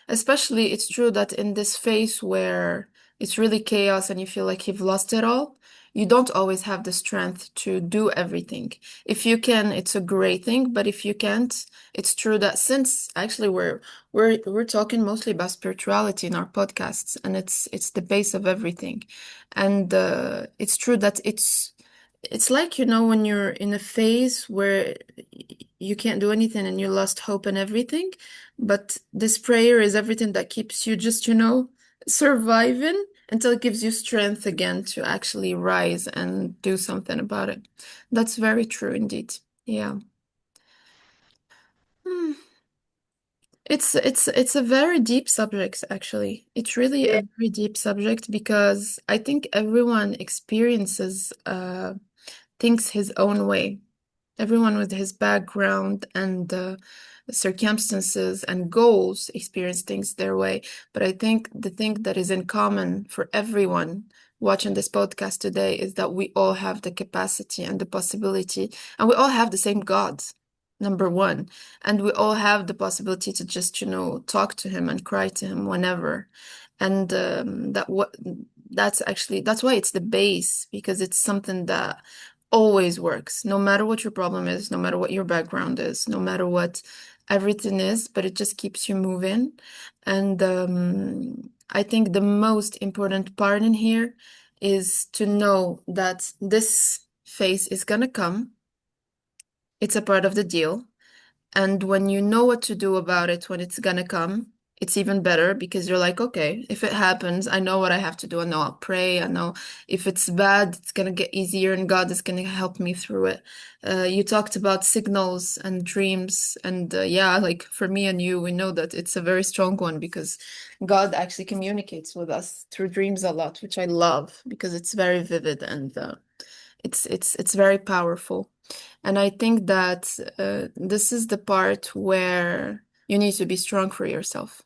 Especially, it's true that in this phase where it's really chaos and you feel like you've lost it all, you don't always have the strength to do everything. If you can, it's a great thing, but if you can't, it's true that since actually we're talking mostly about spirituality in our podcasts, and it's the base of everything. And it's true that it's like, when you're in a phase where you can't do anything and you lost hope and everything, but this prayer is everything that keeps you just, surviving until it gives you strength again to actually rise and do something about it. That's very true indeed. Yeah. Hmm. It's a very deep subject, actually. It's really yeah, a very deep subject because I think everyone experiences things his own way. Everyone with his background and circumstances and goals experience things their way. But I think the thing that is in common for everyone watching this podcast today is that we all have the capacity and the possibility, and we all have the same God, number one. And we all have the possibility to just, talk to him and cry to him whenever. And that's why it's the base, because it's something that always works, no matter what your problem is, no matter what your background is, no matter what everything is, but it just keeps you moving. And I think the most important part in here is to know that this phase is gonna come. It's a part of the deal. And when you know what to do about it when it's gonna come, it's even better because you're like, okay, if it happens, I know what I have to do. I know I'll pray. I know if it's bad, it's gonna get easier and God is gonna help me through it. You talked about signals and dreams, and yeah, like for me and you, we know that it's a very strong one because God actually communicates with us through dreams a lot, which I love because it's very vivid and it's very powerful. And I think that this is the part where you need to be strong for yourself.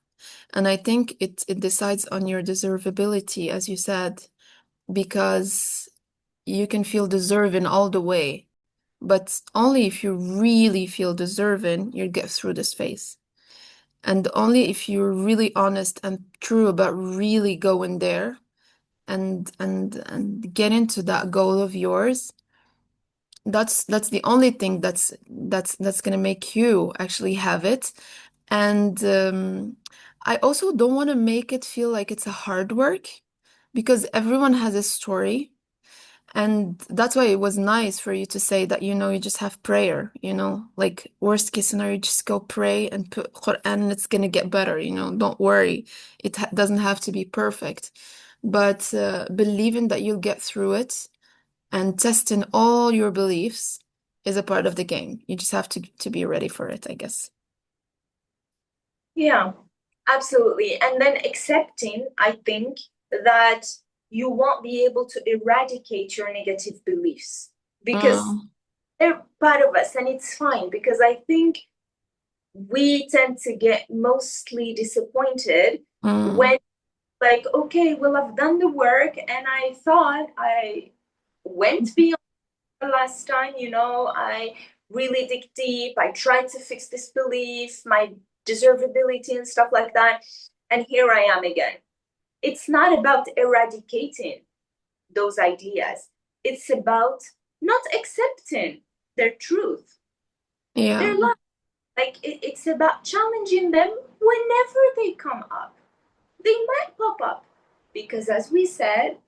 And I think it decides on your deservability, as you said, because you can feel deserving all the way, but only if you really feel deserving, you get through this phase. And only if you're really honest and true about really going there and get into that goal of yours, that's the only thing that's gonna make you actually have it. And I also don't want to make it feel like it's a hard work because everyone has a story. And that's why it was nice for you to say that, you just have prayer, like worst case scenario, just go pray and put Quran and it's gonna get better, don't worry. It doesn't have to be perfect. But believing that you'll get through it and testing all your beliefs is a part of the game. You just have to be ready for it, I guess. Yeah, absolutely. And then accepting, I think, that you won't be able to eradicate your negative beliefs because Mm, they're part of us, and it's fine because I think we tend to get mostly disappointed mm, when, like, okay, well, I've done the work and I thought I went beyond the last time, I really dig deep. I tried to fix this belief, my deservability and stuff like that. And here I am again. It's not about eradicating those ideas, it's about not accepting their truth, yeah, their life. Like it's about challenging them whenever they come up. They might pop up because, as we said,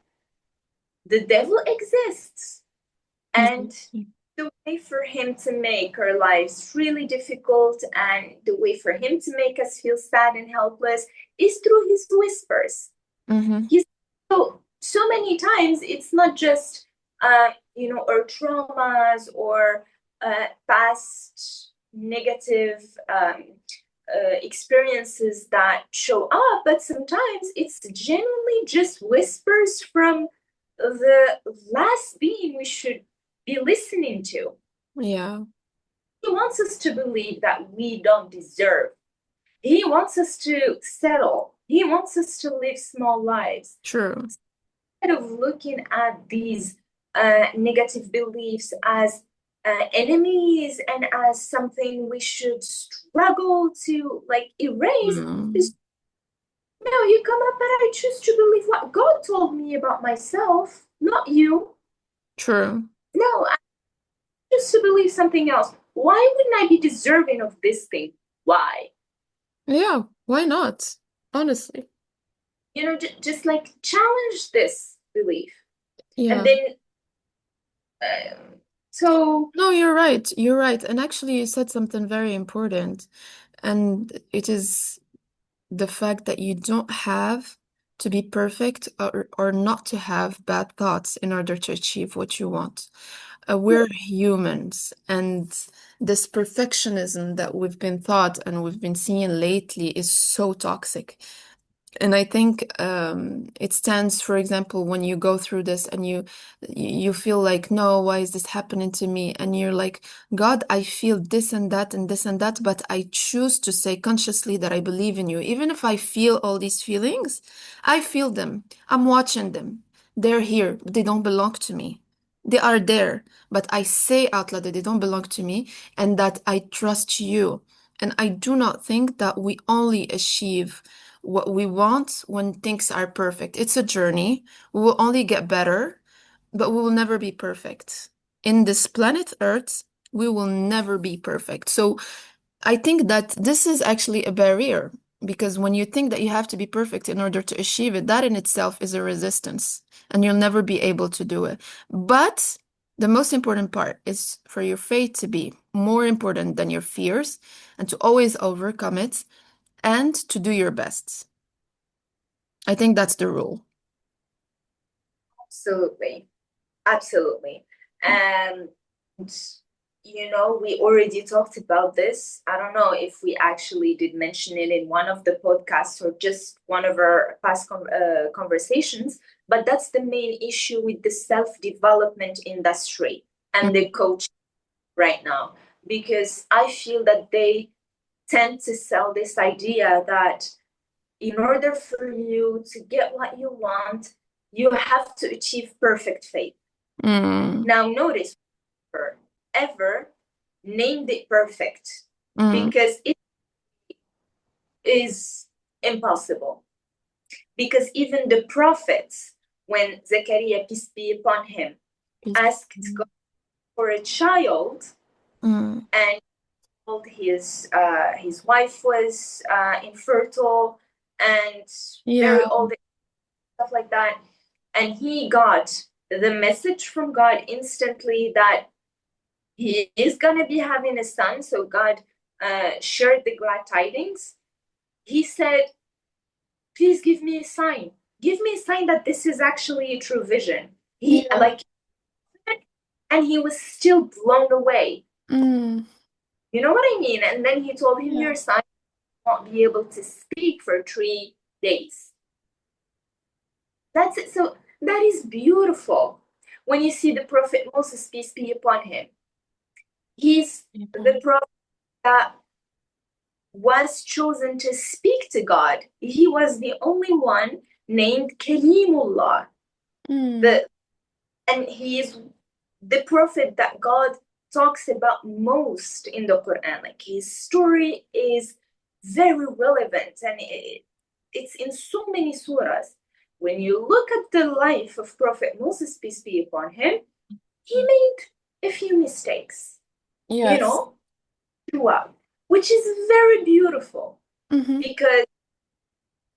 the devil exists. And exactly. the way for him to make our lives really difficult and the way for him to make us feel sad and helpless is through his whispers. Mm-hmm. He's so many times it's not just our traumas or past negative experiences that show up, but sometimes it's genuinely just whispers from the last being we should be listening to. Yeah, He wants us to believe that we don't deserve. He wants us to settle. He wants us to live small lives. true. Instead of looking at these negative beliefs as enemies and as something we should struggle to like erase, Mm, is no, you come up and I choose to believe what God told me about myself, not you. true. No, I choose to believe something else. Why wouldn't I be deserving of this thing? Why? Yeah, why not? Honestly. Just like challenge this belief. And Yeah. then, so, No, you're right. You're right. And actually, you said something very important. And it is the fact that you don't have to be perfect or not to have bad thoughts in order to achieve what you want. We're humans, and this perfectionism that we've been taught and we've been seeing lately is so toxic. And I think it stands, for example, when you go through this and you feel like, no, why is this happening to me? And you're like, God, I feel this and that, but I choose to say consciously that I believe in you. Even if I feel all these feelings, I feel them. I'm watching them. They're here, but they don't belong to me. They are there, but I say out loud that they don't belong to me and that I trust you. And I do not think that we only achieve what we want when things are perfect. It's a journey. We will only get better, but we will never be perfect. In this planet Earth, we will never be perfect. So I think that this is actually a barrier because when you think that you have to be perfect in order to achieve it, that in itself is a resistance and you'll never be able to do it. But the most important part is for your faith to be more important than your fears and to always overcome it and to do your best. I think that's the rule. Absolutely. Absolutely. And, we already talked about this. I don't know if we actually did mention it in one of the podcasts or just one of our past conversations, but that's the main issue with the self-development industry and the coach right now, because I feel that they tend to sell this idea that in order for you to get what you want, you have to achieve perfect faith. Now, notice ever named it perfect because it is impossible. Because even the prophets, when Zechariah, peace be upon him, asked God for a child, and his wife was infertile and very old, stuff like that, and he got the message from God instantly that he is going to be having a son. So God shared the glad tidings. He said, please give me a sign. Give me a sign that this is actually a true vision. And he was still blown away. You know what I mean? And then he told him, your son won't be able to speak for 3 days. That's it. So that is beautiful. When you see the prophet Moses, peace be upon him, he's the prophet that was chosen to speak to God. He was the only one named Kalimullah. And he is the prophet that God talks about most in the Quran. Like, his story is very relevant, and it's in so many surahs. When you look at the life of Prophet Moses, peace be upon him, he made a few mistakes, throughout, which is very beautiful, because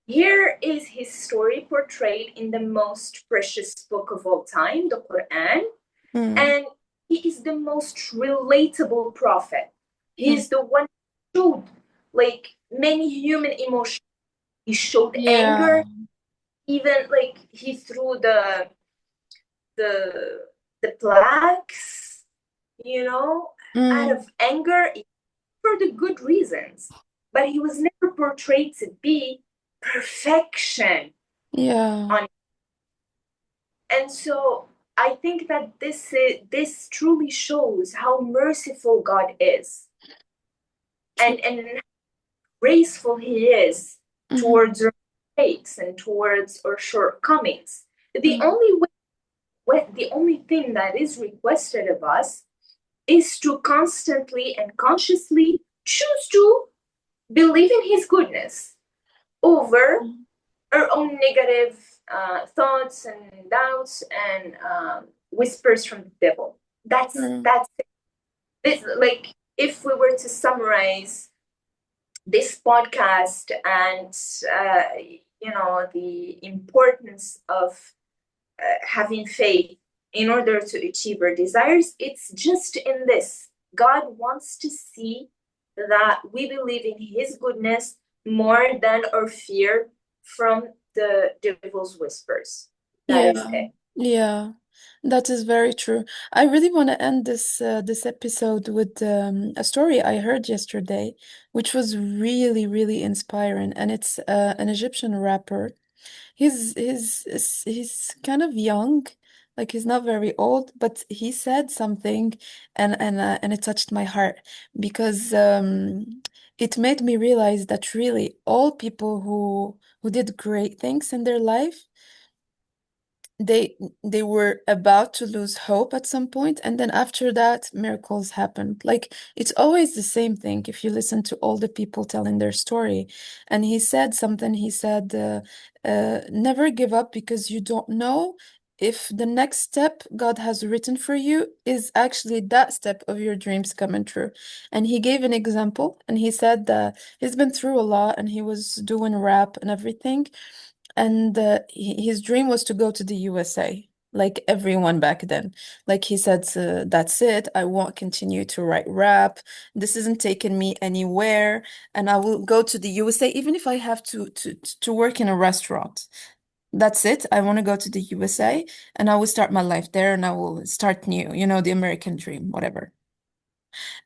here is his story portrayed in the most precious book of all time, the Quran, and he is the most relatable prophet. He's the one who showed like many human emotions. He showed anger, even like he threw the plaques, out of anger for the good reasons. But he was never portrayed to be perfection. And so I think that this truly shows how merciful God is, and graceful he is towards our mistakes and towards our shortcomings. The only thing that is requested of us is to constantly and consciously choose to believe in his goodness over our own negative thoughts and doubts and whispers from the devil. That's it. This, like, if we were to summarize this podcast and the importance of having faith in order to achieve our desires, it's just in this: God wants to see that we believe in his goodness more than our fear from the devil's whispers. That is it. Yeah, that is very true. I really want to end this episode with a story I heard yesterday, which was really, really inspiring, and it's an Egyptian rapper. He's kind of young, like he's not very old, but he said something, and it touched my heart because it made me realize that really all people who did great things in their life, they were about to lose hope at some point, and then after that miracles happened. Like, it's always the same thing if you listen to all the people telling their story. And he said something. He said, never give up, because you don't know if the next step God has written for you is actually that step of your dreams coming true. And he gave an example, and he said that he's been through a lot and he was doing rap and everything, and his dream was to go to the USA. like everyone back then. Like he said, that's it. I won't continue to write rap. This isn't taking me anywhere. And I will go to the USA, even if I have to work in a restaurant. That's it. I want to go to the USA and I will start my life there and I will start new, the American dream, whatever.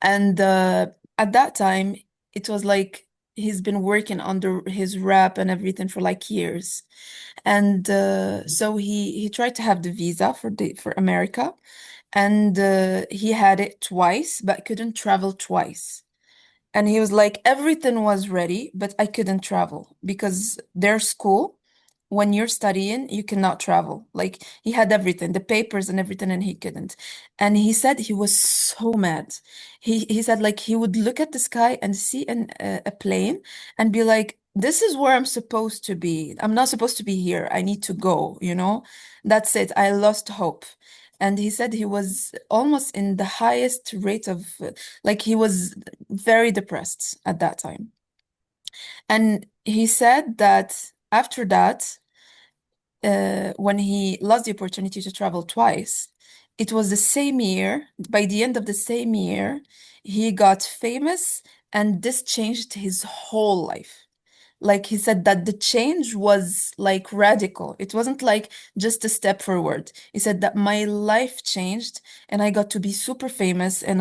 And at that time, it was like he's been working under his rap and everything for like years. And so he tried to have the visa for America, and he had it twice, but couldn't travel twice. And he was like, everything was ready, but I couldn't travel because their school, when you're studying, you cannot travel. Like he had everything, the papers and everything, and he couldn't. And he said he was so mad. He said like he would look at the sky and see a plane and be like, this is where I'm supposed to be. I'm not supposed to be here. I need to go, That's it. I lost hope. And he said he was almost in the highest rate of, like he was very depressed at that time. And he said that after that, when he lost the opportunity to travel twice, it was the same year, by the end of the same year, he got famous, and this changed his whole life. Like he said that the change was like radical. It wasn't like just a step forward. He said that my life changed and I got to be super famous and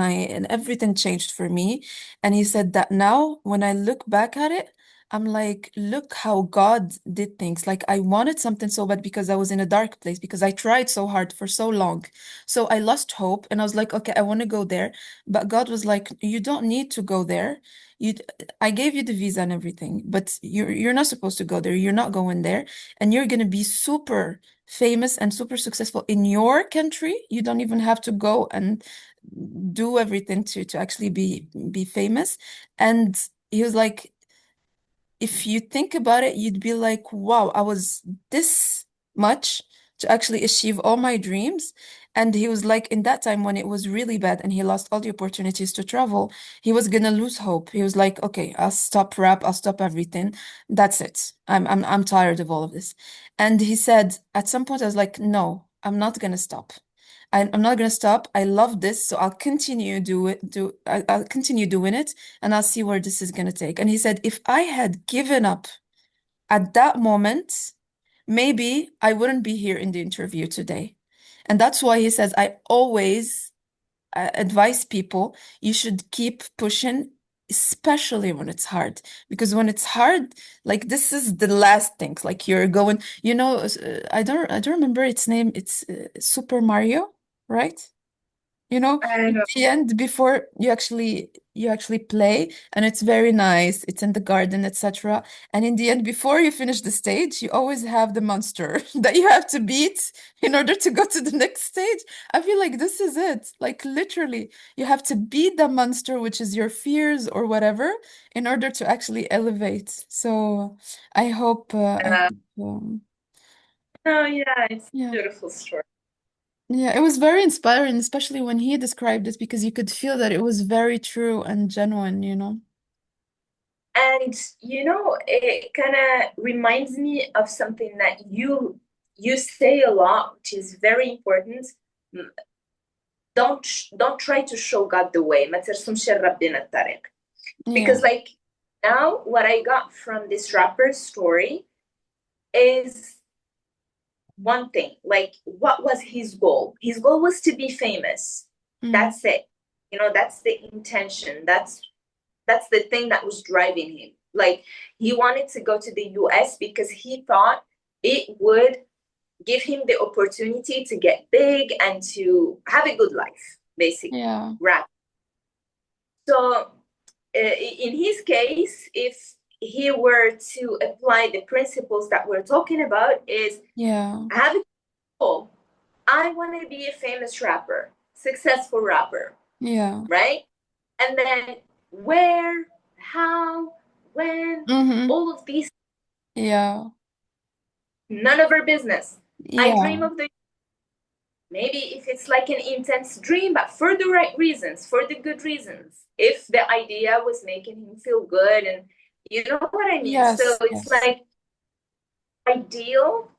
everything changed for me. And he said that now when I look back at it, I'm like, look how God did things. Like I wanted something so bad because I was in a dark place because I tried so hard for so long. So I lost hope and I was like, okay, I want to go there. But God was like, you don't need to go there. You I gave you the visa and everything, but you're not supposed to go there. You're not going there, and you're gonna be super famous and super successful in your country. You don't even have to go and do everything to actually be famous. And he was like, if you think about it, you'd be like, wow, I was this much to actually achieve all my dreams. And he was like, in that time when it was really bad and he lost all the opportunities to travel, he was gonna lose hope. He was like, okay, I'll stop rap, I'll stop everything. That's it. I'm tired of all of this. And he said, at some point, I was like, no, I'm not gonna stop. I'm not gonna stop. I love this, so I'll continue I'll continue doing it and I'll see where this is gonna take. And he said, if I had given up at that moment, maybe I wouldn't be here in the interview today. And that's why he says, I always advise people you should keep pushing, especially when it's hard. Because when it's hard, like this is the last thing. Like you're going, I don't remember its name. It's Super Mario, right? In And the end, before you actually play, and it's very nice. It's in the garden, etc. And in the end, before you finish the stage, you always have the monster that you have to beat in order to go to the next stage. I feel like this is it. Like literally, you have to beat the monster, which is your fears or whatever, in order to actually elevate. So I hope, no, yeah, it's a yeah. beautiful story. Yeah, it was very inspiring, especially when he described it, because you could feel that it was very true and genuine. And it kind of reminds me of something that you say a lot, which is very important. Mm, don't try to show God the way. ما ترسمش ربنا الطريق. Yeah, Because like now what I got from this rapper's story is one thing. Like what was his goal? His goal was to be famous. mm, That's it. That's the intention. That's the thing that was driving him. Like he wanted to go to the US because he thought it would give him the opportunity to get big and to have a good life, basically. yeah, Right. So in his case, if he were to apply the principles that we're talking about, is yeah, I have a goal. I want to be a famous rapper, successful rapper, yeah. right? And then where, how, when, Mm-hmm. all of these, Yeah, none of our business. I dream yeah, of the maybe if it's like an intense dream, but for the right reasons, for the good reasons. If the idea was making him feel good, and you know what I mean. So yes, it's yes. like ideal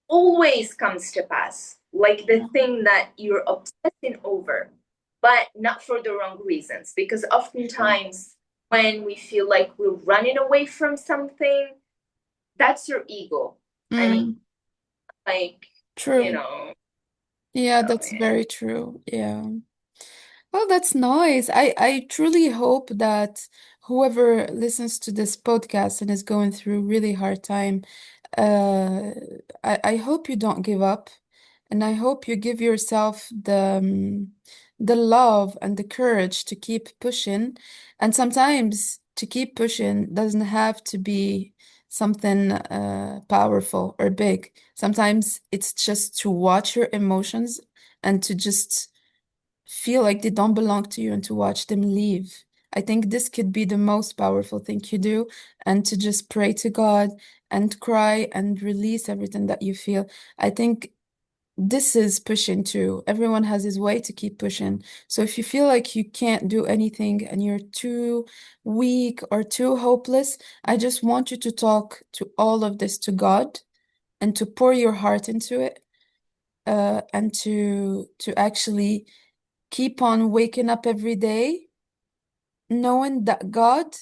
always comes to pass. like the thing that you're obsessing over, but not for the wrong reasons. Because oftentimes when we feel like we're running away from something, that's your ego. I mean, Mm, like, you true. know, Yeah, oh that's man. very true. Yeah. Well, that's nice. I truly hope that whoever listens to this podcast and is going through really hard time, uh, I hope you don't give up, and I hope you give yourself the love and the courage to keep pushing. And sometimes to keep pushing doesn't have to be something powerful or big. Sometimes it's just to watch your emotions and to just feel like they don't belong to you and to watch them leave. I think this could be the most powerful thing you do, and to just pray to God and cry and release everything that you feel. I think this is pushing too. Everyone has his way to keep pushing. So if you feel like you can't do anything and you're too weak or too hopeless, I just want you to talk to all of this to God and to pour your heart into it, and to actually keep on waking up every day knowing that God,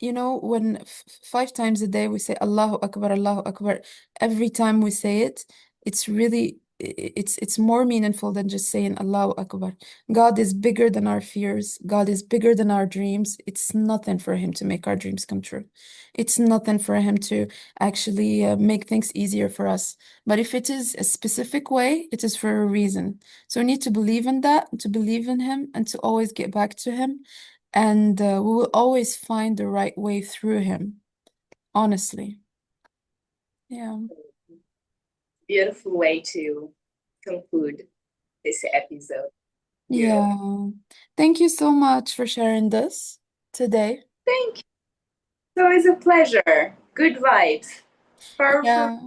when 5 times a day we say Allahu Akbar, Allahu Akbar, every time we say it, it's really it's more meaningful than just saying Allahu Akbar. God is bigger than our fears. God is bigger than our dreams. It's nothing for him to make our dreams come true. It's nothing for him to actually make things easier for us. But if it is a specific way, it is for a reason. So we need to believe in that, to believe in him, and to always get back to him, and we will always find the right way through him, honestly. Yeah. Beautiful way to conclude this episode. Beautiful. Yeah. Thank you so much for sharing this today. Thank you. It's always a pleasure. Good vibes. Powerful Yeah.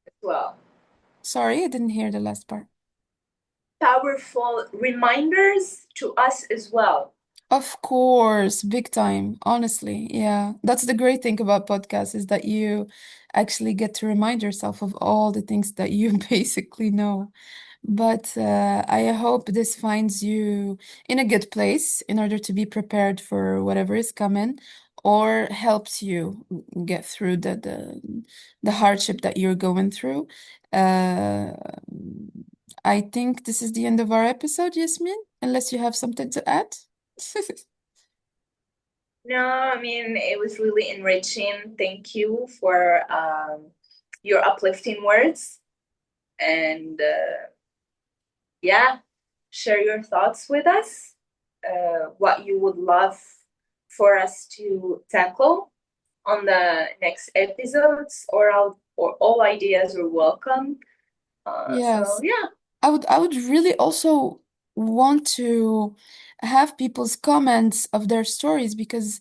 as well. Sorry, I didn't hear the last part. Powerful reminders to us as well. Of course, big time, honestly. Yeah. That's the great thing about podcasts is that you actually get to remind yourself of all the things that you basically know. But I hope this finds you in a good place in order to be prepared for whatever is coming, or helps you get through the hardship that you're going through. Uh, I think this is the end of our episode, Yasmin, unless you have something to add. No, I mean, it was really enriching. Thank you for your uplifting words. And yeah, share your thoughts with us, what you would love for us to tackle on the next episodes, or all ideas are welcome. So Yes. yeah. I would really also want to have people's comments of their stories, because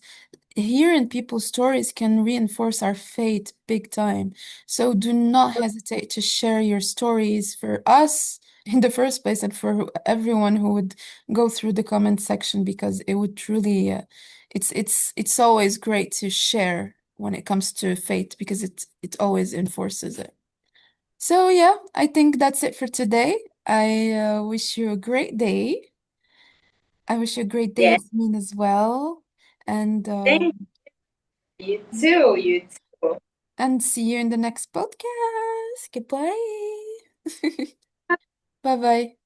hearing people's stories can reinforce our faith big time. So do not hesitate to share your stories for us in the first place, and for everyone who would go through the comment section, because it would truly, it's always great to share when it comes to faith, because it always enforces it. So yeah, I think that's it for today. I wish you a great day. I wish you a great day, Yeah, Yasmin, as well. And thank you too. You too. see you in the next podcast. Goodbye. Bye bye.